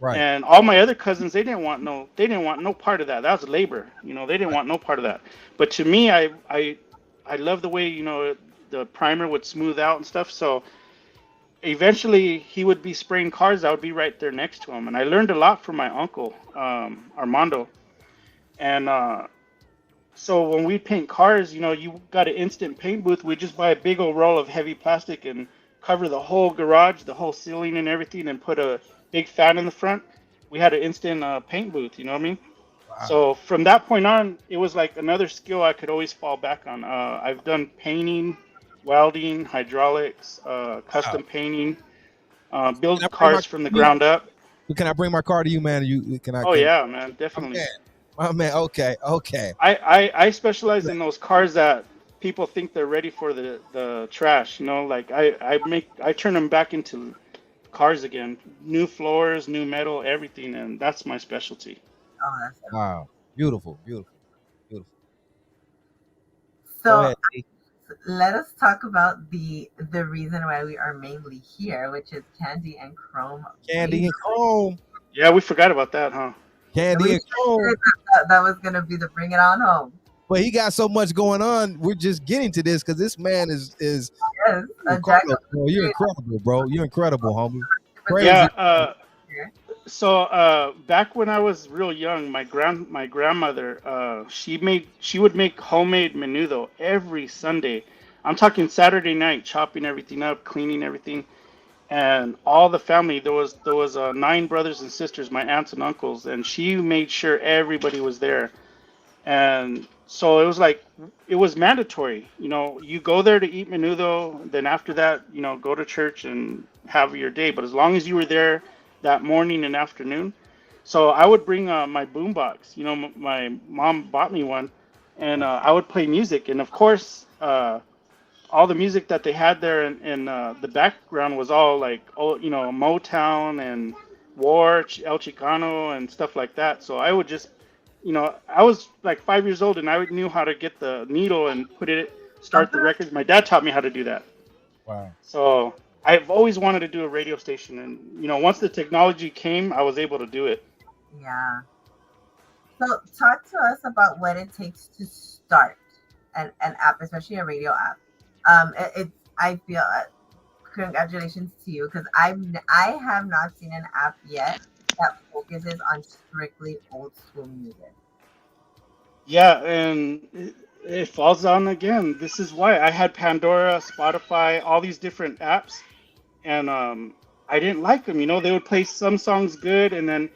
right. and all my other cousins they didn't want no part of that. That was labor. They didn't want no part of that. But to me, I love the way the primer would smooth out and stuff. So eventually he would be spraying cars. I would be right there next to him, and I learned a lot from my uncle, Armando. And so when we paint cars, you got an instant paint booth. We just buy a big old roll of heavy plastic and cover the whole garage, the whole ceiling and everything, and put a big fan in the front. We had an instant paint booth. You know what I mean? Wow. So from that point on, it was like another skill I could always fall back on. I've done painting, welding, hydraulics, Wow. custom painting, Can I build bring my cars car from the to you? ground up. Can I bring my car to you, man? You can I Oh can yeah, man, my definitely. man. My man. Okay. Okay. I specialize in those cars that people think they're ready for the trash. Like I turn them back into cars again, new floors, new metal, everything, and that's my specialty. Oh, that's it. Wow. Beautiful. Beautiful. Beautiful. Go So ahead. T. let us talk about the reason why we are mainly here, which is Candy and Chrome Candy Radio. and Chrome. Yeah, we forgot about that, huh? We Candy and sure Chrome. did that was gonna be the bring it on home. But he got so much going on. We're just getting to this because this man is Yes, a jack incredible, of bro. You're trade incredible, bro. You're incredible, homie. Yeah. Crazy. So back when I was real young, my grandmother she would make homemade menudo every Sunday. I'm talking Saturday night, chopping everything up, cleaning everything, and all the family. There was 9 brothers and sisters, my aunts and uncles, and she made sure everybody was there. And so it was mandatory. You go there to eat menudo, then after that, go to church and have your day. But as long as you were there that morning and afternoon, so I would bring my boombox. My mom bought me one, and I would play music. And of course, all the music that they had there in the background was all like, Motown and War, El Chicano, and stuff like that. So I would just, I was like 5 years old, and I knew how to get the needle and start the records. My dad taught me how to do that. Wow. So I've always wanted to do a radio station, and once the technology came, I was able to do it. Yeah. So talk to us about what it takes to start an app, especially a radio app. I feel congratulations to you because I have not seen an app yet that focuses on strictly old school music. Yeah, and it falls on again. This is why I had Pandora, Spotify, all these different apps, and I didn't like them. They would play some songs good, and then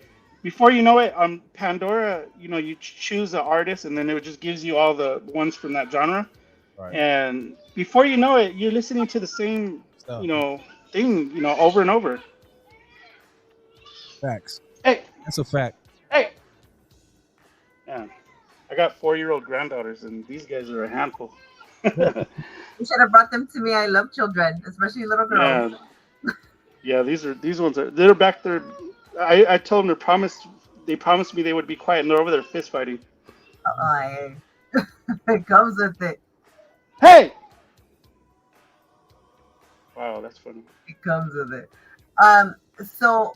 before you know it, on Pandora, you choose an artist, and then it just gives you all the ones from that genre. Right. And before you know it, you're listening to the same, Stuff. thing, over and over. Facts. Hey, That's a fact. hey. Yeah, I got 4-year-old granddaughters, and these guys are a handful. You should have brought them to me. I love children, especially little girls. Yeah, yeah. These ones they're back there. I told them they promised me they would be quiet, and they're over there fist fighting. It comes with it. Hey! Wow, that's funny. It comes with it. So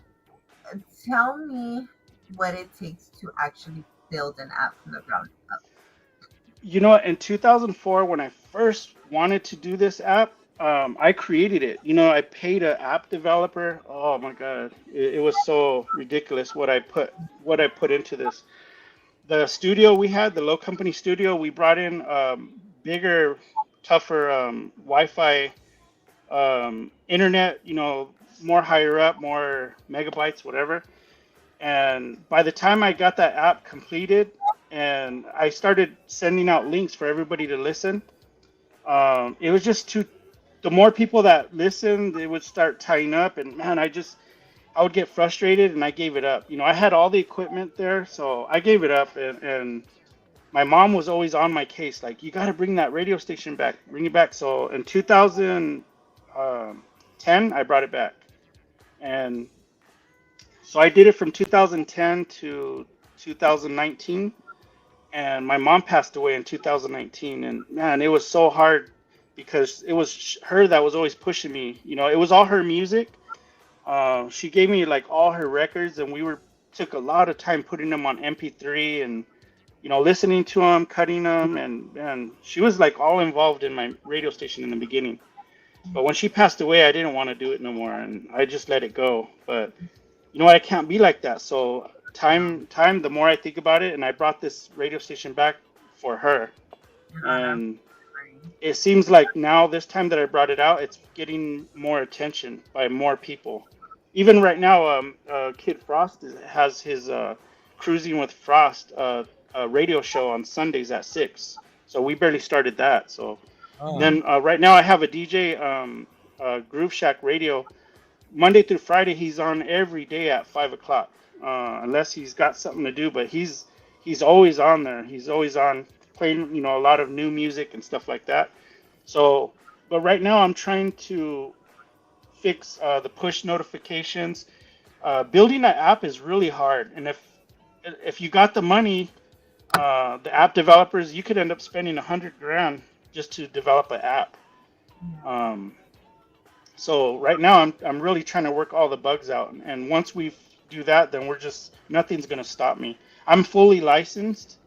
tell me what it takes to actually build an app from the ground up. In 2004, when I first wanted to do this app, I created it. I paid an app developer. Oh my God, it was so ridiculous what I put into this. The studio we had, the low company studio, we brought in bigger, tougher Wi-Fi internet. More higher up, more megabytes, whatever. And by the time I got that app completed, and I started sending out links for everybody to listen, it was just too. The more people that listened, they would start tying up, and man, I would get frustrated, and I gave it up. I had all the equipment there, so I gave it up, and my mom was always on my case, like, you got to bring that radio station back, bring it back. So in 2010, I brought it back, and so I did it from 2010 to 2019, and my mom passed away in 2019, and man, it was so hard because it was her that was always pushing me. It was all her music. She gave me like all her records, and we took a lot of time putting them on MP3 and listening to them, cutting them, and she was like all involved in my radio station in the beginning. But when she passed away, I didn't want to do it no more, and I just let it go. But I can't be like that. So time, the more I think about it, and I brought this radio station back for her, and it seems like now this time that I brought it out, it's getting more attention by more people. Even right now, Kid Frost has his Cruising with Frost radio show on Sundays at 6. So we barely started that. So then right now I have a DJ, Groove Shack Radio. Monday through Friday, he's on every day at 5 o'clock, unless he's got something to do. But he's always on there. He's always on playing, a lot of new music and stuff like that. So, but right now I'm trying to fix the push notifications. Building an app is really hard, and if you got the money, the app developers, you could end up spending $100,000 just to develop an app. So right now I'm really trying to work all the bugs out, and once we do that, then nothing's gonna stop me. I'm fully licensed.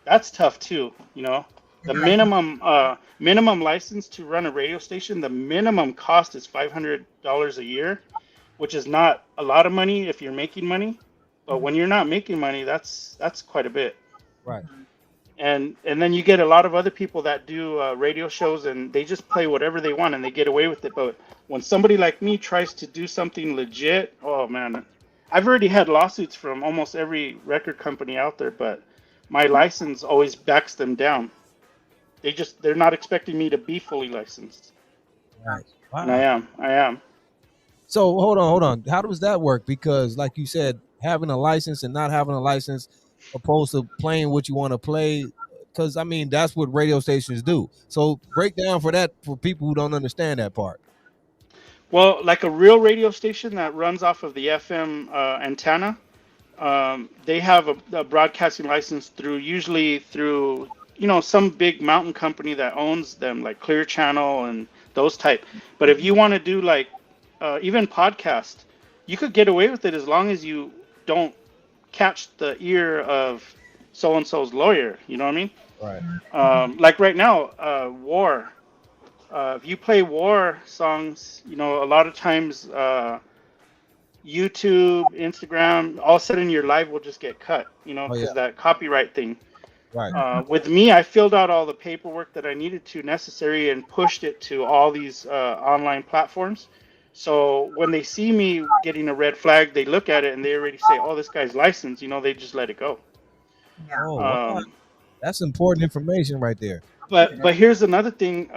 That's tough too. The minimum license to run a radio station, the minimum cost is $500 a year, which is not a lot of money if you're making money, but when you're not making money, that's quite a bit. Right. And then you get a lot of other people that do radio shows, and they just play whatever they want and they get away with it. But when somebody like me tries to do something legit, oh man, I've already had lawsuits from almost every record company out there, but my license always backs them down. They're not expecting me to be fully licensed. Right. Wow. And I am. So hold on. How does that work? Because like you said, having a license and not having a license, opposed to playing what you want to play, because I mean that's what radio stations do. So break down for that for people who don't understand that part. Well, like a real radio station that runs off of the FM antenna, they have a broadcasting license usually through some big mountain company that owns them, like Clear Channel and those type. But if you want to do like even podcast, you could get away with it as long as you don't catch the ear of so and so's lawyer. You know what I mean? Right. Like right now, war. If you play war songs, a lot of times YouTube, Instagram, all of a sudden your live will just get cut, because that copyright thing. Right. With me, I filled out all the paperwork that I needed to necessary and pushed it to all these online platforms. So when they see me getting a red flag, they look at it and they already say, "Oh, this guy's licensed." They just let it go. Yeah. Oh, wow. That's important information right there. But here's another thing.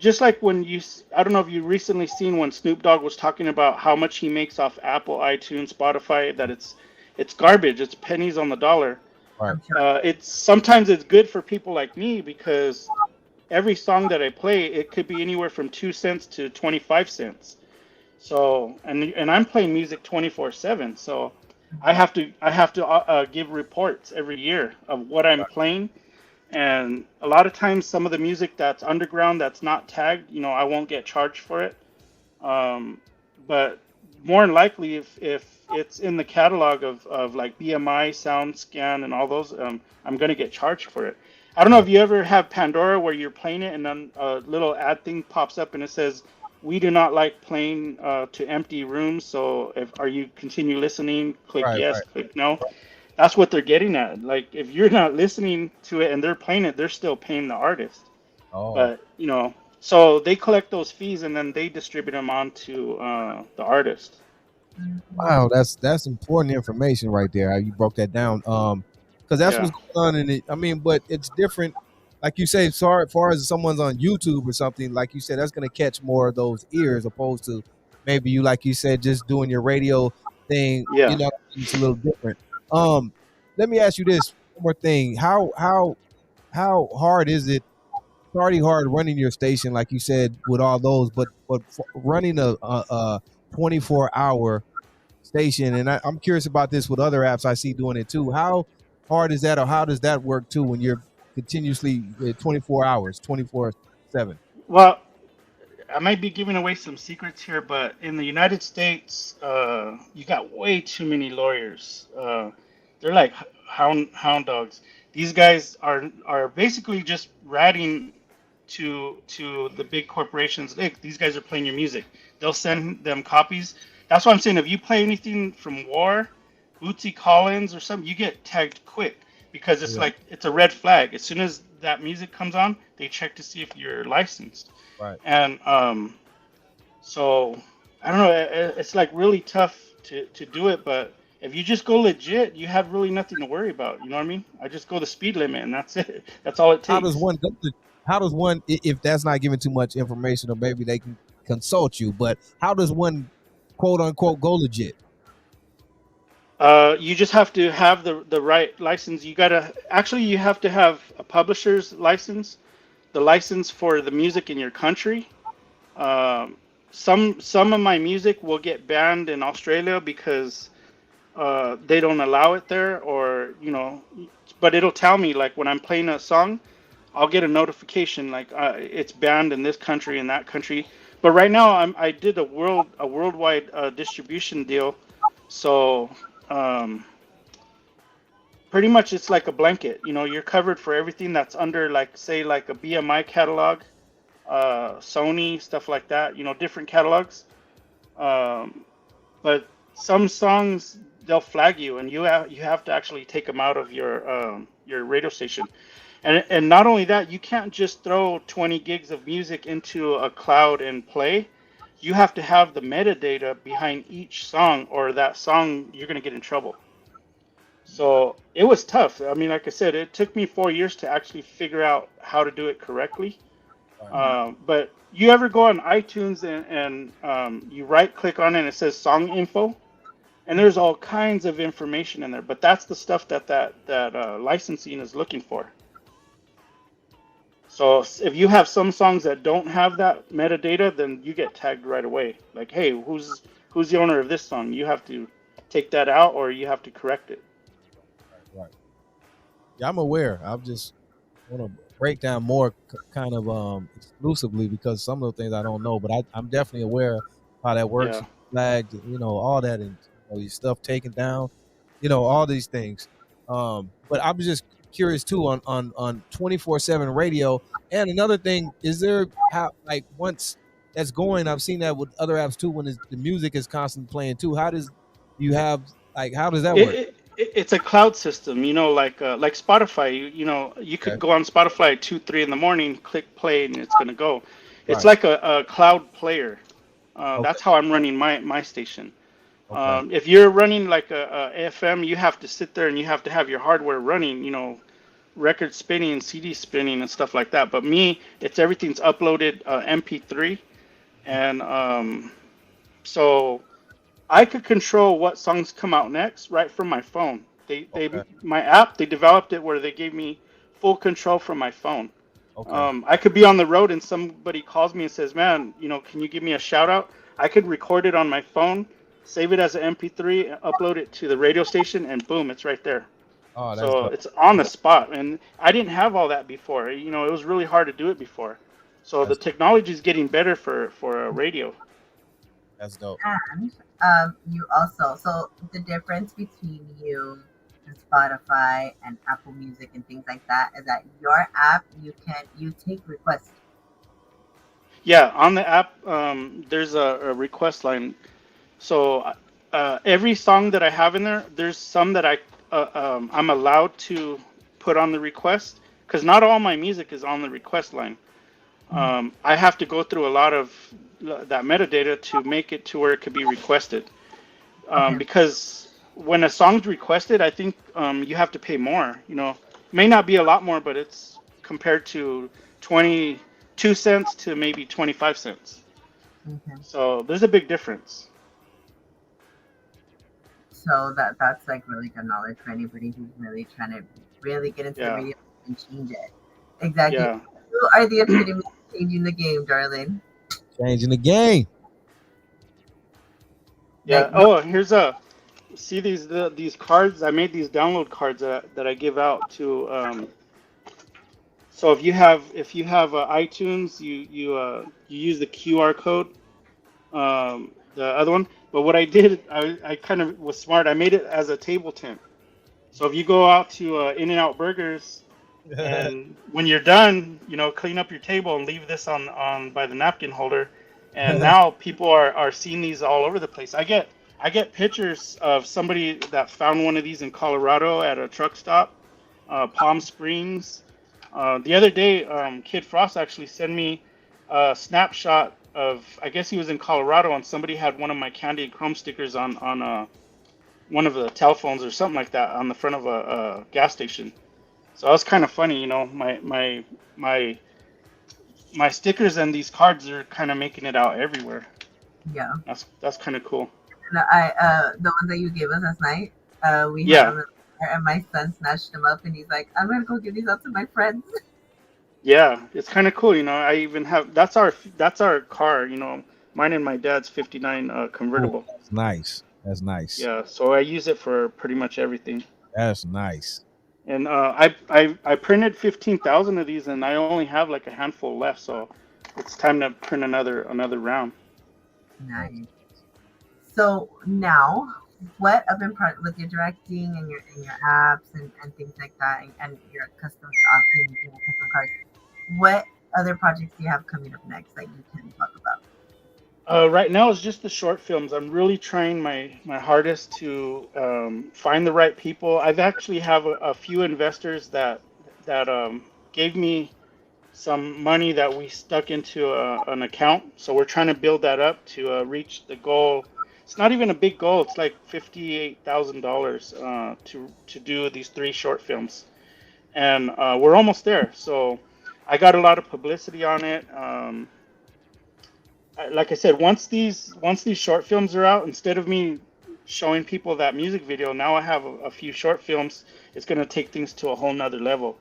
Just like I don't know if you recently seen when Snoop Dogg was talking about how much he makes off Apple, iTunes, Spotify, that it's garbage. It's pennies on the dollar. Right. Sometimes it's good for people like me because every song that I play, it could be anywhere from 2 cents to 25 cents. So and I'm playing music 24/7. So I have to give reports every year of what I'm playing. And a lot of times, some of the music that's underground, that's not tagged, I won't get charged for it. But more than likely, if it's in the catalog of like BMI, SoundScan, and all those, I'm going to get charged for it. I don't know Right. if you ever have Pandora where you're playing it and then a little ad thing pops up and it says, "We do not like playing to empty rooms. So if are you continue listening, click Right. yes, Right. click no." That's what they're getting at. Like if you're not listening to it and they're playing it, they're still paying the artist. Oh. But so they collect those fees and then they distribute them onto the artist. Mhm. Wow, that's important information right there. How you broke that down. Because that's Yeah, what's going on in it. I mean, but it's different. Like you say, sorry, as far as someone's on YouTube or something, like you said, that's gonna catch more of those ears opposed to maybe you, like you said, just doing your radio thing. You yeah. know, it's a little different. Um, Let me ask you this one more thing. How hard is it? It's already hard running your station, like you said, with all those, but running a 24-hour station, and I'm curious about this with other apps I see doing it too. How hard is that, or how does that work too when you're continuously 24 hours, 24/7? Well, I might be giving away some secrets here, but in the United States, you got way too many lawyers. They're like hound dogs. These guys are basically just ratting to the big corporations. Look, these guys are playing your music. They'll send them copies. That's why I'm saying if you play anything from War, Bootsy Collins or something, you get tagged quick because it's Yeah, like it's a red flag. As soon as that music comes on, they check to see if you're licensed. right. And so I don't know. It's like really tough to do it, but if you just go legit, you have really nothing to worry about. You know what I mean? I just go the speed limit, and that's it. That's all it How does takes. one go to, how does one, if that's not giving too much information, or maybe they can consult you, but how does one quote unquote go legit? You just have to have the right license. You have to have a publisher's license, the license for the music in your country. Um, some of my music will get banned in Australia because they don't allow it there, or but it'll tell me like when I'm playing a song, I'll get a notification like it's banned in this country and that country. But right now I did a worldwide distribution deal, so. Um, Pretty much it's like a blanket. You're covered for everything that's under like say like a BMI catalog, Sony stuff like that. Different catalogs. Um, but some songs they'll flag you, and you have to actually take them out of your radio station. And not only that, you can't just throw 20 gigs of music into a cloud and play. You have to have the metadata behind each song, or that song you're gonna get in trouble. So it was tough. I mean, like I said, it took me 4 years to actually figure out how to do it correctly. Right. But you ever go on iTunes and you right click on it and it says song info, and there's all kinds of information in there. But that's the stuff that licensing is looking for. So if you have some songs that don't have that metadata, then you get tagged right away. Like, hey, who's the owner of this song? You have to take that out, or you have to correct it. Right. Yeah, I'm aware. I just want to break down more kind of exclusively because some of the things I don't know, but I'm definitely aware how that works, Yeah. flagged, all that, and your stuff taken down, all these things. But I'm just curious too on 24/7 radio. And another thing, is there how like once that's going, I've seen that with other apps too when the music is constantly playing too. How does you have like how does that It, work? it's a cloud system, like Spotify. You Okay. could go on Spotify at 2, 3 in the morning, click play, and it's gonna go. It's Right. like a cloud player. Okay. That's how I'm running my station. Okay. If you're running like a FM, you have to sit there and you have to have your hardware running. Record spinning, CD spinning, and stuff like that. But me, it's everything's uploaded MP3, and so. I could control what songs come out next right from my phone. Okay. My app, they developed it where they gave me full control from my phone. Okay. I could be on the road and somebody calls me and says, "Man, can you give me a shout out?" I could record it on my phone, save it as an MP3, upload it to the radio station, and boom, it's right there. Oh, that's So dope. it's on the spot, and I didn't have all that before. It was really hard to do it before. So the That's technology is getting better for radio. that's dope. And you also, so the difference between you and Spotify and Apple Music and things like that is that your app you take requests. Yeah, on the app, there's a request line. So every song that I have in there, there's some that I'm allowed to put on the request because not all my music is on the request line. I have to go through a lot of that metadata to make it to where it could be requested. Okay. Because when a song's requested, I think you have to pay more. You know, may not be a lot more, but it's compared to 22 cents to maybe 25 cents. Okay. So there's a big difference. So that's like really good knowledge for anybody who's really trying to really get into the Yeah, radio and change it. Exactly. yeah, You are the epitome of changing the game, darling. Changing the game. yeah. Like no, Oh, here's a see these cards. I made these download cards that I give out to. So if you have iTunes, you use the QR code, the other one. But what I did, I kind of was smart. I made it as a table tent. So if you go out to In-N-Out Burgers, and when you're done, clean up your table and leave this on by the napkin holder. And now people are seeing these all over the place. I get pictures of somebody that found one of these in Colorado at a truck stop, Palm Springs. The other day, Kid Frost actually sent me a snapshot of, I guess he was in Colorado and somebody had one of my Kandy and Chrome stickers on one of the telephones or something like that on the front of a gas station. So that was kind of funny, my stickers and these cards are kind of making it out everywhere. yeah. That's kind of cool. No, the ones that you gave us last night, we had Yeah, them and my son snatched them up and he's like, I'm gonna go give these out to my friends. yeah, it's kind of cool. I even have that's our car. Mine and my dad's '59 Oh, convertible. that's nice. That's nice. Yeah, so I use it for pretty much everything. That's nice. And I printed 15,000 of these, and I only have like a handful left. So it's time to print another round. Nice. So now, what other part with your directing and your apps and things like that, and your custom options, custom cards, what other projects do you have coming up next that you can talk about? Right now it's just the short films. I'm really trying my hardest to find the right people. I've actually have a few investors that gave me some money that we stuck into an account. So we're trying to build that up to reach the goal. It's not even a big goal. It's like $58,000 to do these 3 short films, and we're almost there. So I got a lot of publicity on it. Like I said, once these short films are out, instead of me showing people that music video, now I have a few short films. It's going to take things to a whole nother level.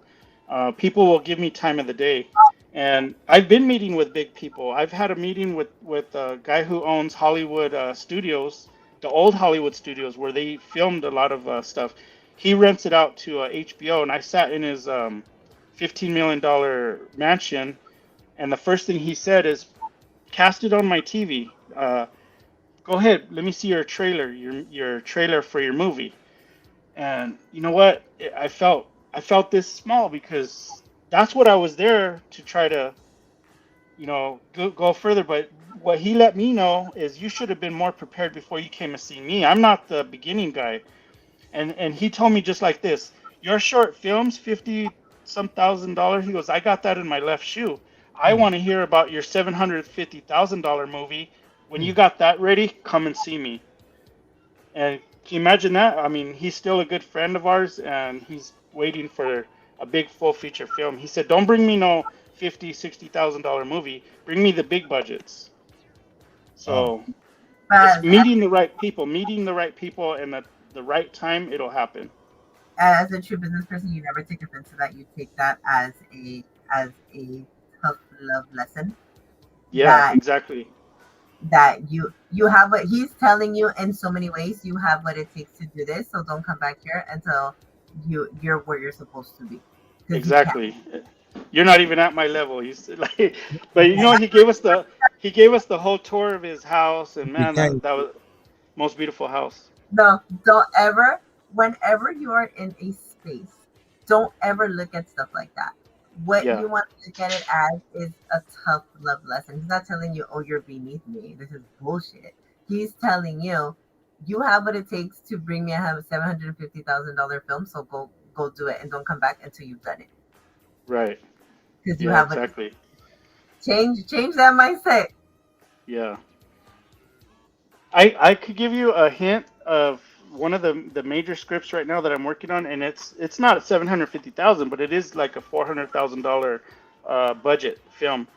People will give me time of the day, and I've been meeting with big people. I've had a meeting with a guy who owns Hollywood studios, the old Hollywood studios where they filmed a lot of stuff. He rents it out to HBO, and I sat in his $15 million mansion, and the first thing he said is, cast it on my TV. Go ahead, let me see your trailer, your trailer for your movie. And you know what? I felt this small because that's what I was there to try to, go further. But what he let me know is you should have been more prepared before you came to see me. I'm not the beginning guy. And he told me just like this, your short films, 50 some $1,000. He goes, I got that in my left shoe. I want to hear about your $750,000 movie. When you got that ready, come and see me. And can you imagine that? I mean, he's still a good friend of ours, and he's waiting for a big full feature film. He said, don't bring me no $50,000, $60,000 movie. Bring me the big budgets. So it's But meeting the right people, and at the right time, it'll happen. as a true business person, you never take offense to that. You take that as a tough love lesson. Yeah, That exactly. you have what he's telling you in so many ways. You have what it takes to do this. So don't come back here until you're where you're supposed to be. Because you can't. Exactly. You're not even at my level. He's like, but he gave us the whole tour of his house, and man, Became that was most beautiful house. No, don't ever whenever you are in a space, don't ever look at stuff like that. What Yeah. you want to look at it as is a tough love lesson. He's not telling you, oh, you're beneath me. This is bullshit. He's telling you, you have what it takes to bring me a $750,000 film, so go do it and don't come back until you've done it. Right. Because you Yeah, have exactly. change that mindset. Yeah. I could give you a hint of one of the major scripts right now that I'm working on, and it's not 750,000, but it is like a $400,000 budget film,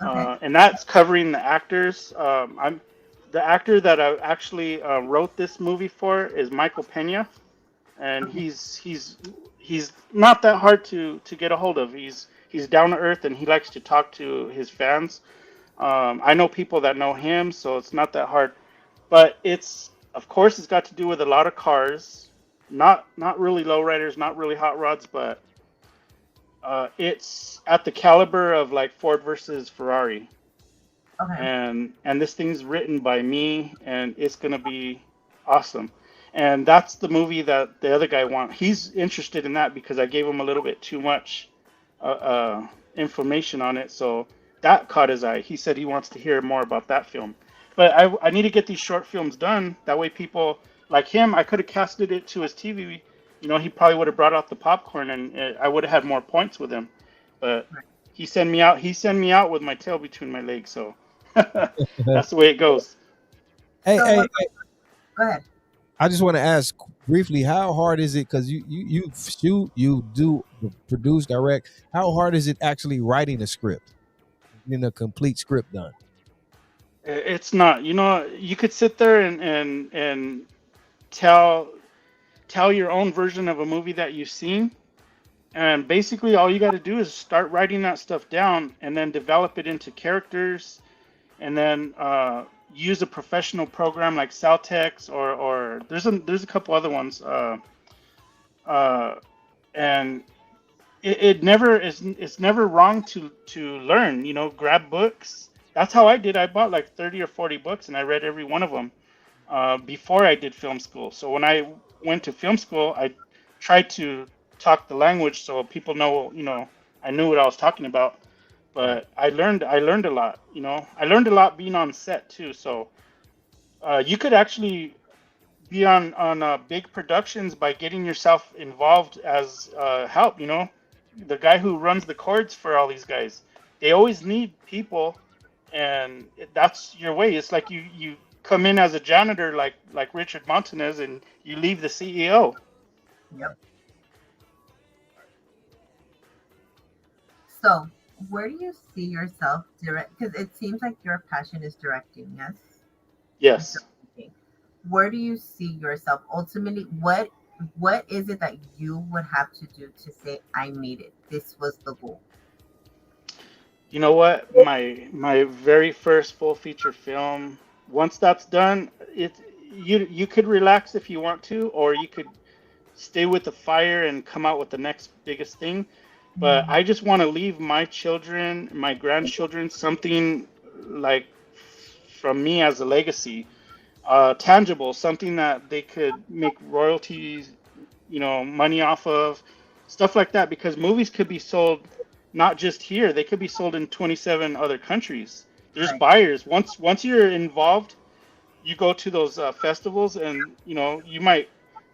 Okay. and that's covering the actors. I'm the actor that I actually wrote this movie for is Michael Pena, and Okay. he's not that hard to get a hold of. He's down to earth and he likes to talk to his fans. I know people that know him, so it's not that hard. But it's of course it's got to do with a lot of cars, not really lowriders, not really hot rods, but it's at the caliber of like Ford versus Ferrari. Okay. And this thing's written by me, and it's gonna be awesome. And that's the movie that the other guy wants. He's interested in that because I gave him a little bit too much information on it, so that caught his eye. He said he wants to hear more about that film. But I need to get these short films done. That way, people like him, I could have casted it to his TV. You know, he probably would have brought out the popcorn, and I would have had more points with him. But he sent me out. He sent me out with my tail between my legs. So that's the way it goes. Hey, So hey, what, hey, go ahead. I just want to ask briefly, how hard is it? Because you shoot, you do produce, direct. How hard is it actually writing a script, getting a complete script done? It's not. You know, you could sit there and tell your own version of a movie that you've seen, and basically all you got to do is start writing that stuff down and then develop it into characters, and then use a professional program like Saltex or there's a couple other ones, and it never is it's never wrong to learn. You know, grab books. That's how I did. I bought like 30 or 40 books and I read every one of them before I did film school. So when I went to film school, I tried to talk the language so people know, you know, I knew what I was talking about. But I learned a lot. You know, I learned a lot being on set too. So you could actually be on big productions by getting yourself involved as help. You know, the guy who runs the chords for all these guys, they always need people, and that's your way. It's like you come in as a janitor, like Richard Montanez, and you leave the CEO. Yep. So, where do you see yourself direct? Because it seems like your passion is directing, yes? And Yes. filmmaking. Where do you see yourself ultimately? What is it that you would have to do to say, I made it? This was the goal. You know what? My very first full feature film. Once that's done, you could relax if you want to, or you could stay with the fire and come out with the next biggest thing. But Mm, I just want to leave my children, my grandchildren, something like from me as a legacy, tangible, something that they could make royalties, you know, money off of, stuff like that. Because movies could be sold not just here; they could be sold in 27 other countries. There's right. buyers. Once you're involved, you go to those festivals, and you know you might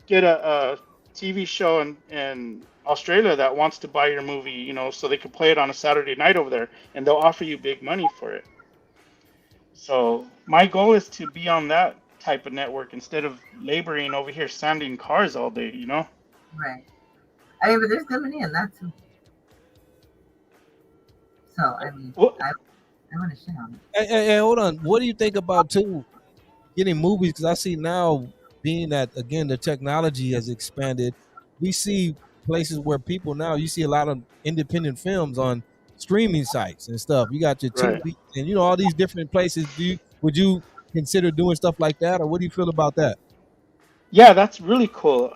get a TV show in Australia that wants to buy your movie, you know, so they can play it on a Saturday night over there, and they'll offer you big money for it. So my goal is to be on that type of network instead of laboring over here sanding cars all day, you know? Right. I mean, but there's good money in that too. So, I mean, Well, I want to shit on it. Hey, hold on. What do you think about too getting movies? Because I see now, being that again the technology has expanded, we see places where people now you see a lot of independent films on streaming sites and stuff. You got your right. TV and all these different places. Would you consider doing stuff like that, or what do you feel about that? Yeah, that's really cool.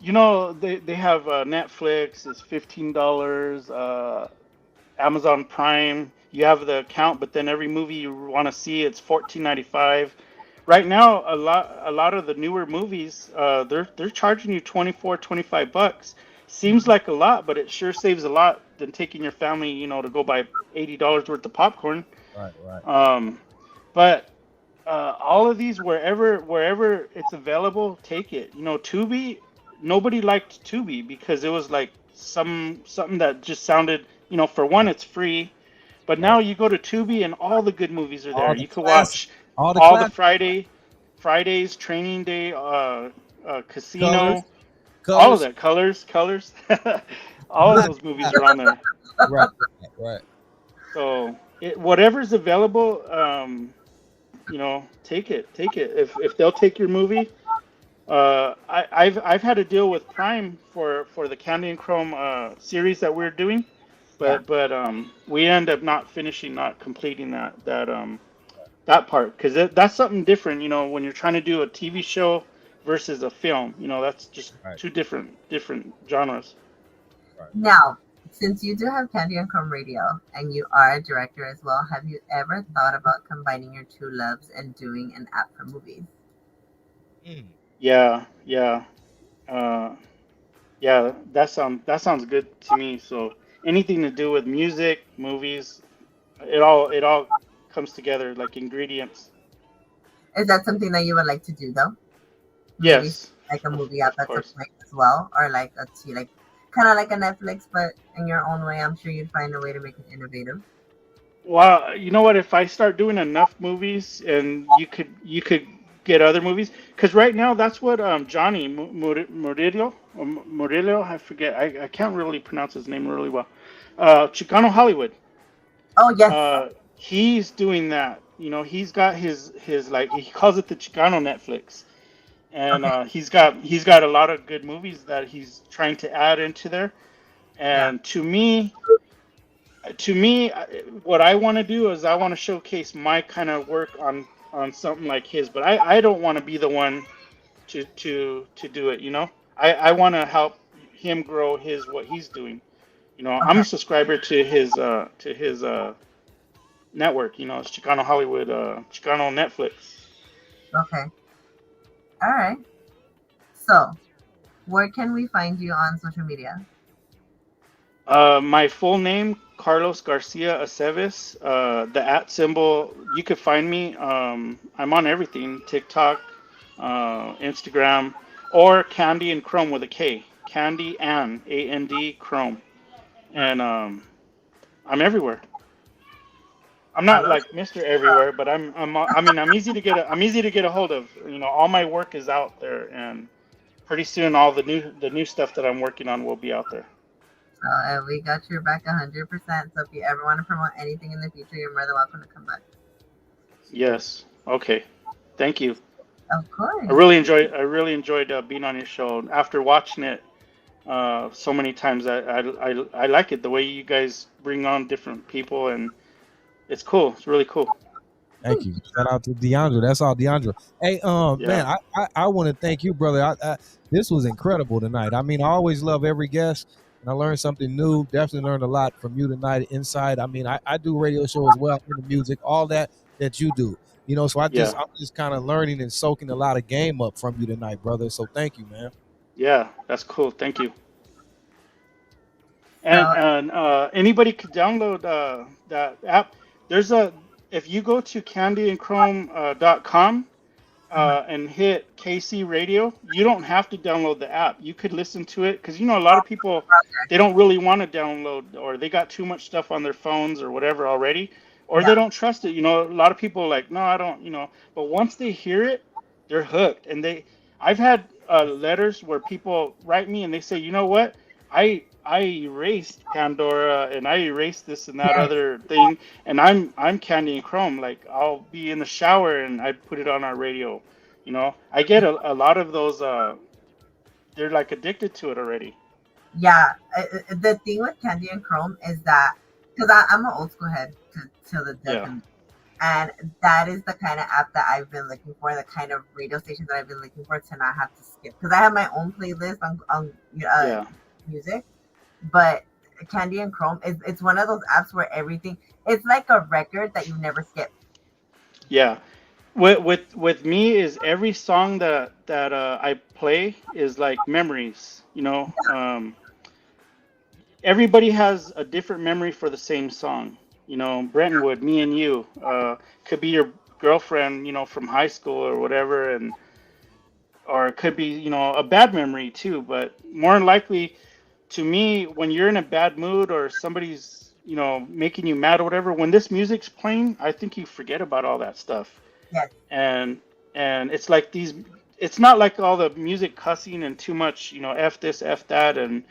You know, they have Netflix is $15, Amazon Prime. You have the account, but then every movie you want to see, it's 14.95. right now a lot of the newer movies, they're charging you 24, 25 bucks. Seems like a lot, but it sure saves a lot than taking your family, to go buy $80 worth of popcorn. Right, right. But all of these, wherever it's available, take it. Tubi, nobody liked Tubi because it was like something that just sounded, for one, it's free, but now Right. you go to Tubi and all the good movies are there. All the You could classics. watch All the all the classics. Fridays, Training Day, Colors. Casino, all of Colors. that, Colors, all of those movies are on there. Right, right. So whatever's available, take it. If they'll take your movie, I've had a deal with Prime for the Candy and Chrome series that we're doing, Yeah. but we end up not completing that part because that's something different. When you're trying to do a TV show versus a film, that's just Right, two different genres. right. Now, since you do have Candy and Chrome Radio and you are a director as well, have you ever thought about combining your two loves and doing an app for movies? Mm. Yeah, yeah. Uh, Yeah, that sounds good to me. So anything to do with music, movies, it all comes together like ingredients. Is that something that you would like to do though? Maybe Yes, like a of, movie app of at some course. point as well, or like a like kind of like a Netflix, but in your own way. I'm sure you'd find a way to make it innovative. Well, you know what? If I start doing enough movies, and you could get other movies, because right now that's what Johnny Murillo, I forget, I can't really pronounce his name really well. Chicano Hollywood. Oh yes. He's doing that. He's got his like he calls it the Chicano Netflix, and Okay. he's got a lot of good movies that he's trying to add into there. Yeah. And to me, what I want to do is I want to showcase my kind of work on something like his, but I don't want to be the one to do it. I want to help him grow what he's doing. I'm Okay. a subscriber to his network. It's Chicano Hollywood, Chicano Netflix. Okay. All right. So, where can we find you on social media? My full name, Carlos Garcia Aceves. The @ symbol, you could find me. I'm on everything: TikTok, Instagram, or Candy and Chrome with a K. Candy and AND Chrome, and I'm everywhere. I'm not Carlos. like Mr. Everywhere, but I'm easy to get a hold of. All my work is out there, and pretty soon all the new stuff that I'm working on will be out there. So, we got your back 100%. So, if you ever want to promote anything in the future, you're more than welcome to come back. Yes. Okay. Thank you. Of I course. really enjoyed being on your show. After watching it so many times, I like it the way you guys bring on different people, and it's cool. It's really cool. Thank you. Shout out to Deandra. That's all, Deandra. Hey, man, Yeah. I want to thank you, brother. This was incredible tonight. I mean, I always love every guest, and I learned something new. Definitely learned a lot from you tonight. Inside, I mean, I do radio show as well, in the music, all that you do. So Yeah. I'm just kind of learning and soaking a lot of game up from you tonight, brother. So thank you, man. Yeah. That's cool. Thank you. And So, anybody could download that app. There's a If you go to candyandchrome.com mhm, and hit KC Radio, you don't have to download the app. You could listen to it because a lot of people, they don't really want to download, or they got too much stuff on their phones or whatever already, or they yeah, don't trust it. A lot of people are like, no, I don't. But once they hear it, they're hooked. And I've had letters where people write me and they say, you know what, I erased Pandora and I erased this and that yeah, other thing, and I'm Candy and Chrome. Like, I'll be in the shower and I put it on our radio. I get a lot of those. They're like addicted to it already. yeah. The thing with Candy and Chrome is that because I'm an old school head to the death Yeah, of me, and that is the kind of app that I've been looking for, the kind of radio station that I've been looking for to not have to skip. Because I have my own playlist on yeah, music, but Candy and Chrome is it's one of those apps where everything it's like a record that you never skip. yeah. With me is every song that I play is like memories. Everybody has a different memory for the same song. Brentwood, Me and You, could be your girlfriend, from high school or whatever, and or it could be, a bad memory too. But more than likely, to me, when you're in a bad mood or somebody's, making you mad or whatever, when this music's playing, I think you forget about all that stuff. Yes. And it's like these. It's not like all the music cussing and too much, f this, f that, and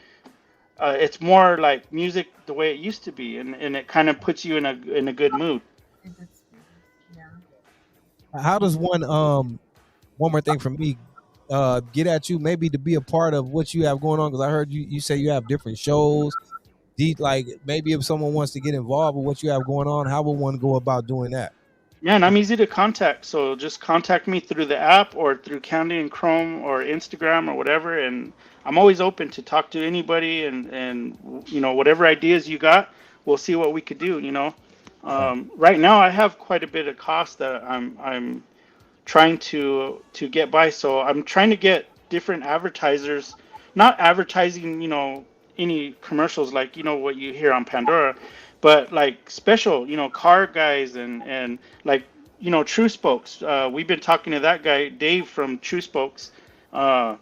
it's more like music the way it used to be, and it kind of puts you in a good mood. Yeah. How does one more thing from me get at you, maybe to be a part of what you have going on? Because I heard you say you have different shows. Like maybe if someone wants to get involved with what you have going on, how would one go about doing that? Yeah, and I'm easy to contact, so just contact me through the app or through Candy and Chrome or Instagram or whatever, and I'm always open to talk to anybody, and whatever ideas you got, we'll see what we could do. Right. Right now I have quite a bit of cost that I'm trying to get by. So I'm trying to get different advertisers, not advertising, any commercials like what you hear on Pandora, but like special, car guys and like True Spokes. We've been talking to that guy Dave from True Spokes. Uh,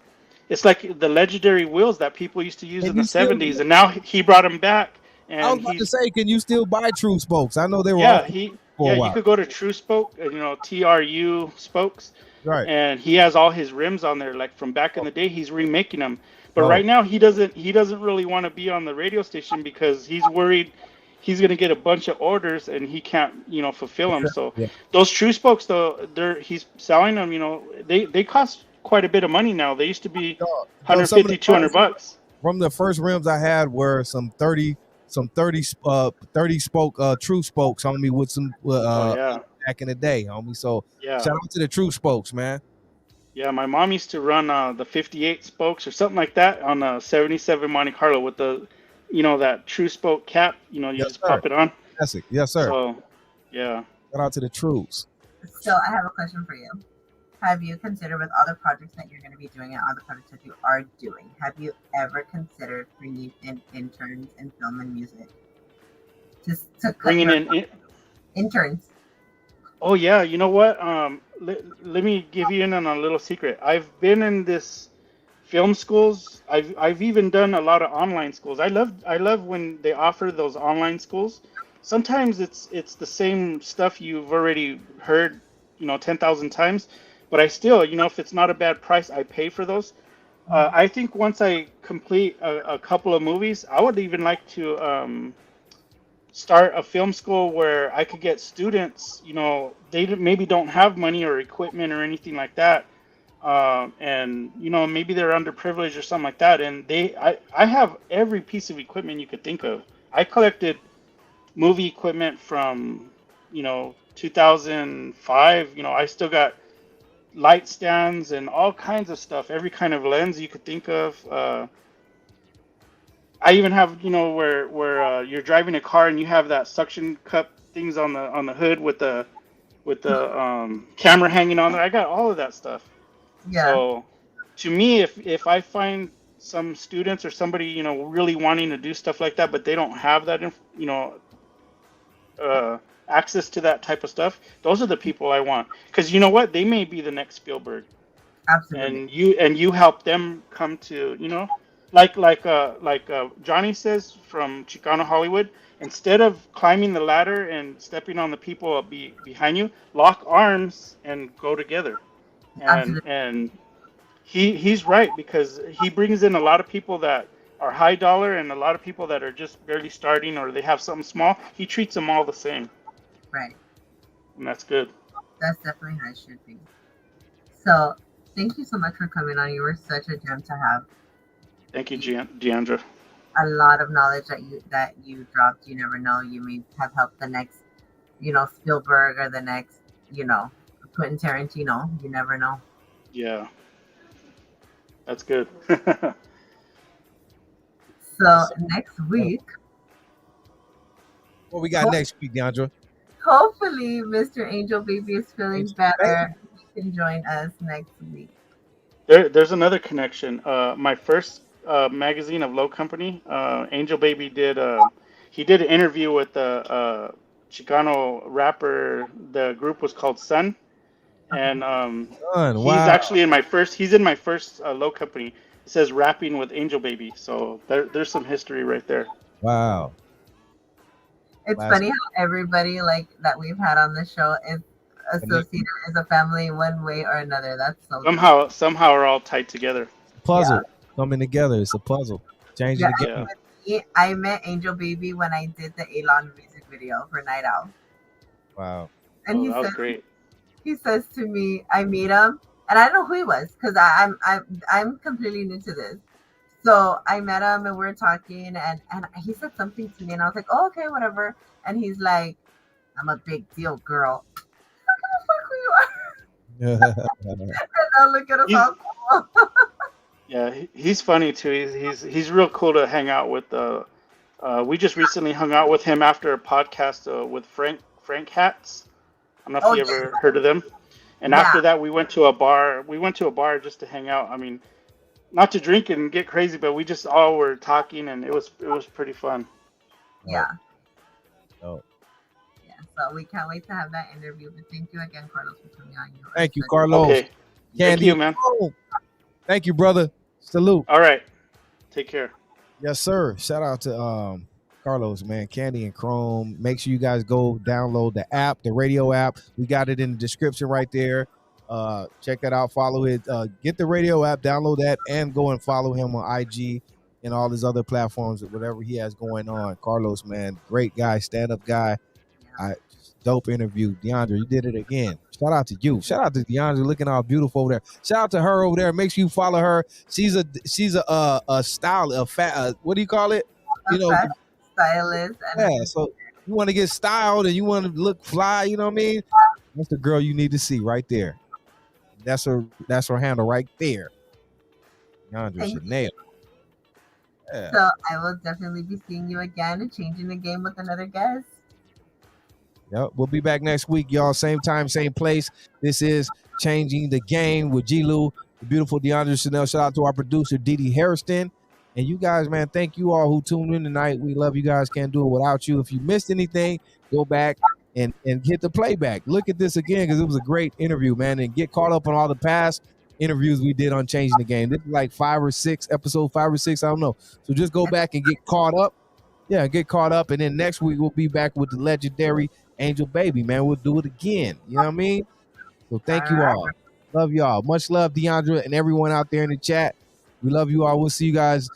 it's like the legendary wheels that people used to use Can in the you still? '70s, and now he brought them back, I was and about to he's say, can you still buy True Spokes? I know they were yeah, off he for a yeah, you while. could go to True Spoke, TRU Spokes, Right. and he has all his rims on there like from back in Oh, the day. He's remaking them. But right dope. now he doesn't really want to be on the radio station because he's worried he's going to get a bunch of orders and he can't, fulfill them. So Yeah. those True Spokes though, he's selling them, they cost quite a bit of money now. They used to be Some of the 150, 200 parts bucks. from the first rims I had were some 30 spoke True Spokes on me with some Oh yeah. back in the day, homie. So Yeah. shout out to the True Spokes, man. Yeah, my mom used to run the 58 spokes or something like that on a 77 Monte Carlo with the, that true spoke cap. You Yes, just sir. pop it on. Classic. Yes, sir. So, yeah. Shout out to the Trues. So I have a question for you. Have you considered with all the projects that you're going to be doing and all the projects that you are doing, have you ever considered bringing in interns in film and music? Just to cut Bringing your in. interns. Oh, yeah. You know what? Let me give you in on a little secret. I've been in this film schools. I've even done a lot of online schools. I love when they offer those online schools. Sometimes it's the same stuff you've already heard, 10,000 times, but I still, if it's not a bad price, I pay for those. I think once I complete a couple of movies, I would even like to start a film school where I could get students, they maybe don't have money or equipment or anything like that, and maybe they're underprivileged or something like that, and I have every piece of equipment you could think of. I collected movie equipment from 2005. I still got light stands and all kinds of stuff, every kind of lens you could think of. I even have, where you're driving a car and you have that suction cup things on the hood with the camera hanging on there. I got all of that stuff. Yeah, So to me, if I find some students or somebody, really wanting to do stuff like that, but they don't have that, access to that type of stuff, those are the people I want. Because you know what? They may be the next Spielberg, absolutely. and you help them come to, like Johnny says from Chicano Hollywood. Instead of climbing the ladder and stepping on the people behind you, lock arms and go together. And Absolutely. and he's right, because he brings in a lot of people that are high dollar and a lot of people that are just barely starting or they have something small. He treats them all the same, Right. and that's good. That's definitely how it should be. So thank you so much for coming on. You were such a gem to have. Thank you, Deandra. A lot of knowledge that you dropped. You never know. You may have helped the next, Spielberg or the next, Quentin Tarantino. You never know. Yeah, that's good. So next week, What we got next week, Deandra? hopefully Mr. Angel Baby is feeling better. He can join us next week. There's another connection. My first magazine of Low Company, Angel Baby did. He did an interview with the Chicano rapper. The group was called Sun, and he's actually in my first. He's in my first Low Company. It says rapping with Angel Baby. So there's some history right there. Wow. It's funny how everybody like that we've had on the show is associated as a family one way or another. That's so somehow are all tied together. Puzzle coming together. It's a puzzle. Changing the game. I met Angel Baby when I did the Elon music video for Night Owl. Wow. And that was great. He says to me, I meet him, and I don't know who he was because I'm completely new to this. So I met him and we were talking, and he said something to me, and I was like, oh, okay, whatever. And he's like, I'm a big deal, girl. And now look at us how cool. Yeah, he's funny too. He's real cool to hang out with. We just recently hung out with him after a podcast with Frank Hats. I don't know if you ever heard of them. And after that, we went to a bar. We went to a bar just to hang out. I mean, not to drink and get crazy, but we just all were talking, and it was pretty fun. Yeah. Oh. So we can't wait to have that interview. But thank you again, Carlos, for coming on. Thank you, Carlos. Okay. Thank you, man. Thank you, brother. Salute. All right. Take care. Yes, sir. Shout out to Carlos, man. Kandy and Chrome. Make sure you guys go download the app, the radio app. We got it in the description right there. Check that out. Follow it. Get the radio app, download that, and go and follow him on IG and all his other platforms, whatever he has going on. Carlos, man, great guy, stand-up guy. Dope interview. Deandra, you did it again. Shout out to you. Shout out to Deandra, looking all beautiful over there. Shout out to her over there. Make sure you follow her. She's a style, what do you call it? Stylist. So you want to get styled and you want to look fly, you know what I mean? That's the girl you need to see right there. That's her handle right there. Deandra Chanel. Yeah. So I will definitely be seeing you again and changing the game with another guest. Yep, we'll be back next week, y'all. Same time, same place. This is Changing the Game with G-Lew, the beautiful Deandra Chanel. Shout out to our producer, DD Hairston. And you guys, man, thank you all who tuned in tonight. We love you guys. Can't do it without you. If you missed anything, go back and hit the playback. Look at this again because it was a great interview, man. And get caught up on all the past interviews we did on Changing the Game. This is like episode 5 or 6, I don't know. So just go back and get caught up. Yeah, get caught up. And then next week, we'll be back with the legendary Angel Baby, man. We'll do it again. You know what I mean? So thank you all. Love y'all. Much love, Deandra, and everyone out there in the chat. We love you all. We'll see you guys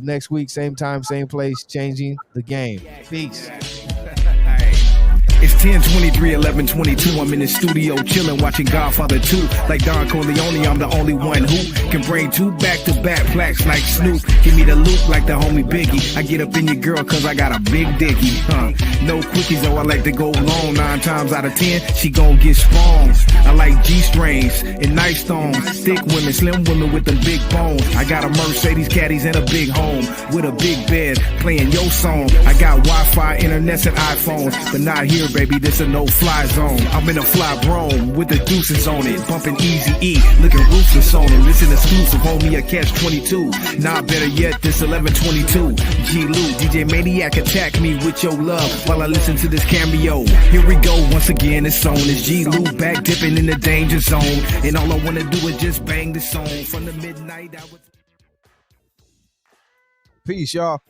next week, same time, same place, Changing the Game. Peace. It's 10:23, 11:22. I'm in the studio chilling, watching Godfather 2. Like Don Corleone, I'm the only one who can bring 2 back-to-back plaques like Snoop. Give me the loop like the homie Biggie. I get up in your girl cause I got a big dicky. No quickies though, I like to go long. 9 times out of 10, she gon' get sprung. I like G-strings and nice stones. Thick women, slim women with the big bones. I got a Mercedes caddies and a big home with a big bed playing your song. I got Wi-Fi, internets, and iPhones, but not here, baby, this a no-fly zone. I'm in a fly Rome with the deuces on it, bumping Easy-E, looking ruthless on it. Listen exclusive, homie, a catch-22. Nah, better yet, this 11:22. G-Lew, DJ Maniac, attack me with your love while I listen to this cameo. Here we go, once again, it's on. It's G-Lew back dipping in the danger zone, and all I wanna do is just bang this song from the midnight hour. Peace, y'all.